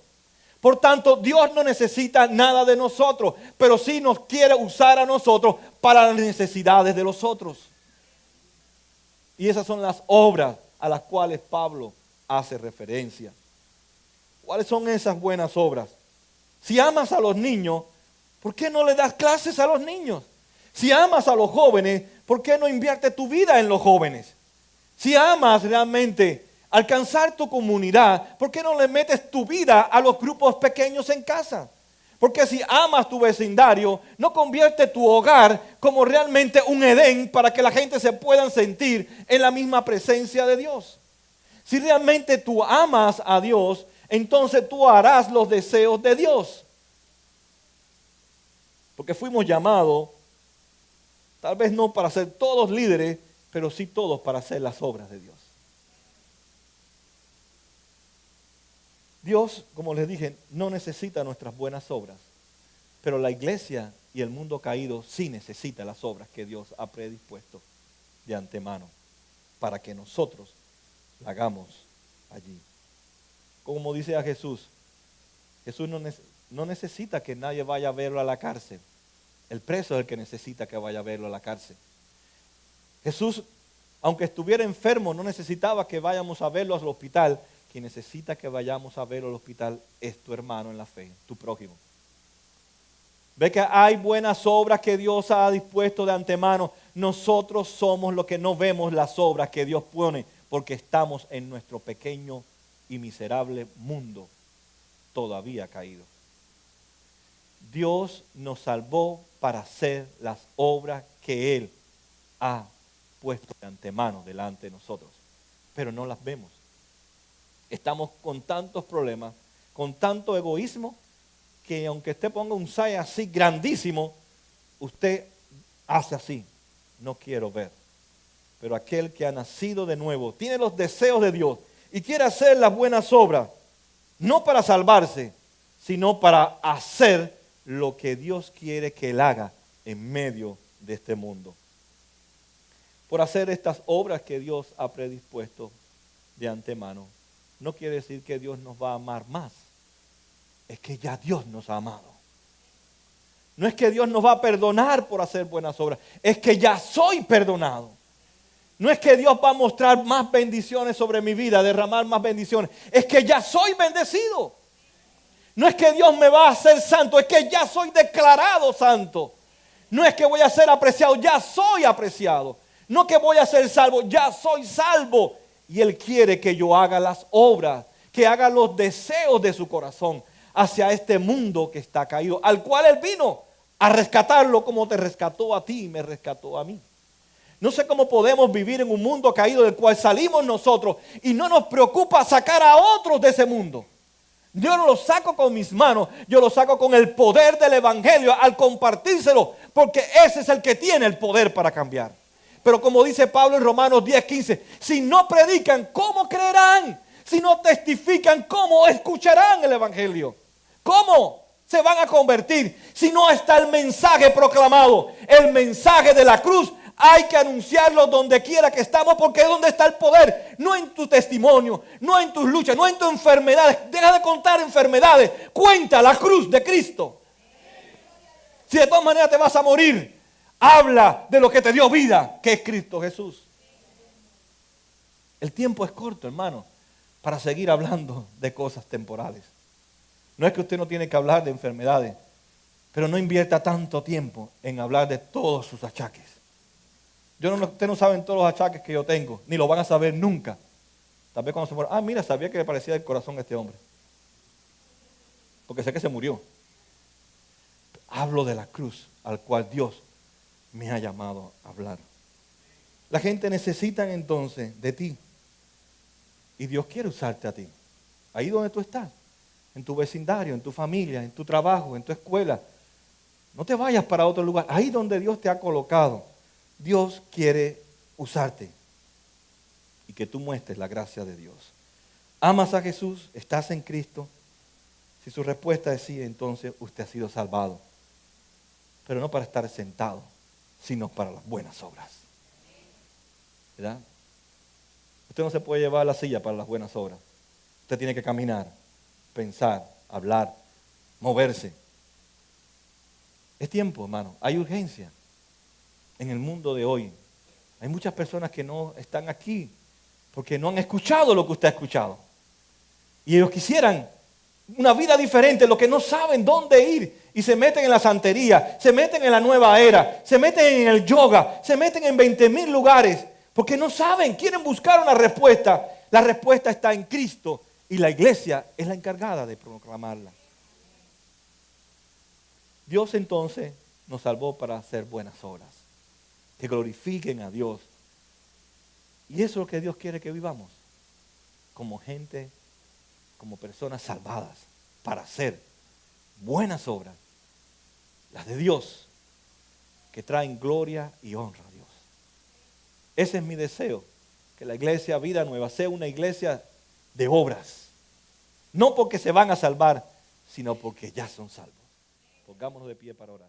Por tanto, Dios no necesita nada de nosotros, pero sí nos quiere usar a nosotros para las necesidades de los otros. Y esas son las obras a las cuales Pablo hace referencia. ¿Cuáles son esas buenas obras? Si amas a los niños, ¿por qué no le das clases a los niños? Si amas a los jóvenes, ¿por qué no inviertes tu vida en los jóvenes? Si amas realmente alcanzar tu comunidad, ¿por qué no le metes tu vida a los grupos pequeños en casa? Porque si amas tu vecindario, no convierte tu hogar como realmente un Edén para que la gente se pueda sentir en la misma presencia de Dios. Si realmente tú amas a Dios, entonces tú harás los deseos de Dios. Porque fuimos llamados, tal vez no para ser todos líderes, pero sí todos para hacer las obras de Dios. Dios, como les dije, no necesita nuestras buenas obras, pero la iglesia y el mundo caído sí necesita las obras que Dios ha predispuesto de antemano para que nosotros las hagamos allí. Como dice a Jesús, Jesús no necesita que nadie vaya a verlo a la cárcel. El preso es el que necesita que vaya a verlo a la cárcel. Jesús, aunque estuviera enfermo, no necesitaba que vayamos a verlo al hospital. Quien necesita que vayamos a verlo al hospital es tu hermano en la fe, tu prójimo. Ve que hay buenas obras que Dios ha dispuesto de antemano. Nosotros somos los que no vemos las obras que Dios pone porque estamos en nuestro pequeño y miserable mundo todavía caído. Dios nos salvó para hacer las obras que Él ha puesto de antemano delante de nosotros, pero no las vemos. Estamos con tantos problemas, con tanto egoísmo, que aunque usted ponga un saya así grandísimo, usted hace así, no quiero ver. Pero aquel que ha nacido de nuevo, tiene los deseos de Dios y quiere hacer las buenas obras, no para salvarse, sino para hacer lo que Dios quiere que Él haga en medio de este mundo. Por hacer estas obras que Dios ha predispuesto de antemano, no quiere decir que Dios nos va a amar más. Es que ya Dios nos ha amado. No es que Dios nos va a perdonar por hacer buenas obras. Es que ya soy perdonado. No es que Dios va a mostrar más bendiciones sobre mi vida, derramar más bendiciones. Es que ya soy bendecido. No es que Dios me va a hacer santo, es que ya soy declarado santo. No es que voy a ser apreciado, ya soy apreciado. No que voy a ser salvo, ya soy salvo. Y Él quiere que yo haga las obras, que haga los deseos de su corazón hacia este mundo que está caído, al cual Él vino a rescatarlo como te rescató a ti y me rescató a mí. No sé cómo podemos vivir en un mundo caído del cual salimos nosotros y no nos preocupa sacar a otros de ese mundo. Yo no lo saco con mis manos, yo lo saco con el poder del evangelio al compartírselo, porque ese es el que tiene el poder para cambiar. Pero como dice Pablo en Romanos 10:15, si no predican, ¿cómo creerán? Si no testifican, ¿cómo escucharán el evangelio? ¿Cómo se van a convertir si no está el mensaje proclamado? El mensaje de la cruz hay que anunciarlo donde quiera que estamos, porque es donde está el poder. No en tu testimonio, no en tus luchas, no en tus enfermedades. Deja de contar enfermedades, cuenta la cruz de Cristo. Si de todas maneras te vas a morir, habla de lo que te dio vida, que es Cristo Jesús. El tiempo es corto, hermano, para seguir hablando de cosas temporales. No es que usted no tiene que hablar de enfermedades, pero no invierta tanto tiempo en hablar de todos sus achaques. Ustedes no saben todos los achaques que yo tengo, ni lo van a saber nunca. Tal vez cuando se muera, mira, sabía que le parecía el corazón a este hombre. Porque sé que se murió. Hablo de la cruz al cual Dios me ha llamado a hablar. La gente necesita entonces de ti. Y Dios quiere usarte a ti. Ahí donde tú estás. En tu vecindario, en tu familia, en tu trabajo, en tu escuela. No te vayas para otro lugar. Ahí donde Dios te ha colocado. Dios quiere usarte y que tú muestres la gracia de Dios. ¿Amas a Jesús? ¿Estás en Cristo? Si su respuesta es sí, entonces usted ha sido salvado. Pero no para estar sentado, sino para las buenas obras. ¿Verdad? Usted no se puede llevar la silla para las buenas obras. Usted tiene que caminar, pensar, hablar, moverse. Es tiempo, hermano. Hay urgencia. En el mundo de hoy hay muchas personas que no están aquí porque no han escuchado lo que usted ha escuchado. Y ellos quisieran una vida diferente, lo que no saben dónde ir. Y se meten en la santería, se meten en la nueva era, se meten en el yoga, se meten en 20,000 lugares. Porque no saben, quieren buscar una respuesta. La respuesta está en Cristo y la iglesia es la encargada de proclamarla. Dios entonces nos salvó para hacer buenas obras, que glorifiquen a Dios. Y eso es lo que Dios quiere que vivamos, como gente, como personas salvadas, para hacer buenas obras, las de Dios, que traen gloria y honra a Dios. Ese es mi deseo, que la iglesia Vida Nueva sea una iglesia de obras, no porque se van a salvar, sino porque ya son salvos. Pongámonos de pie para orar.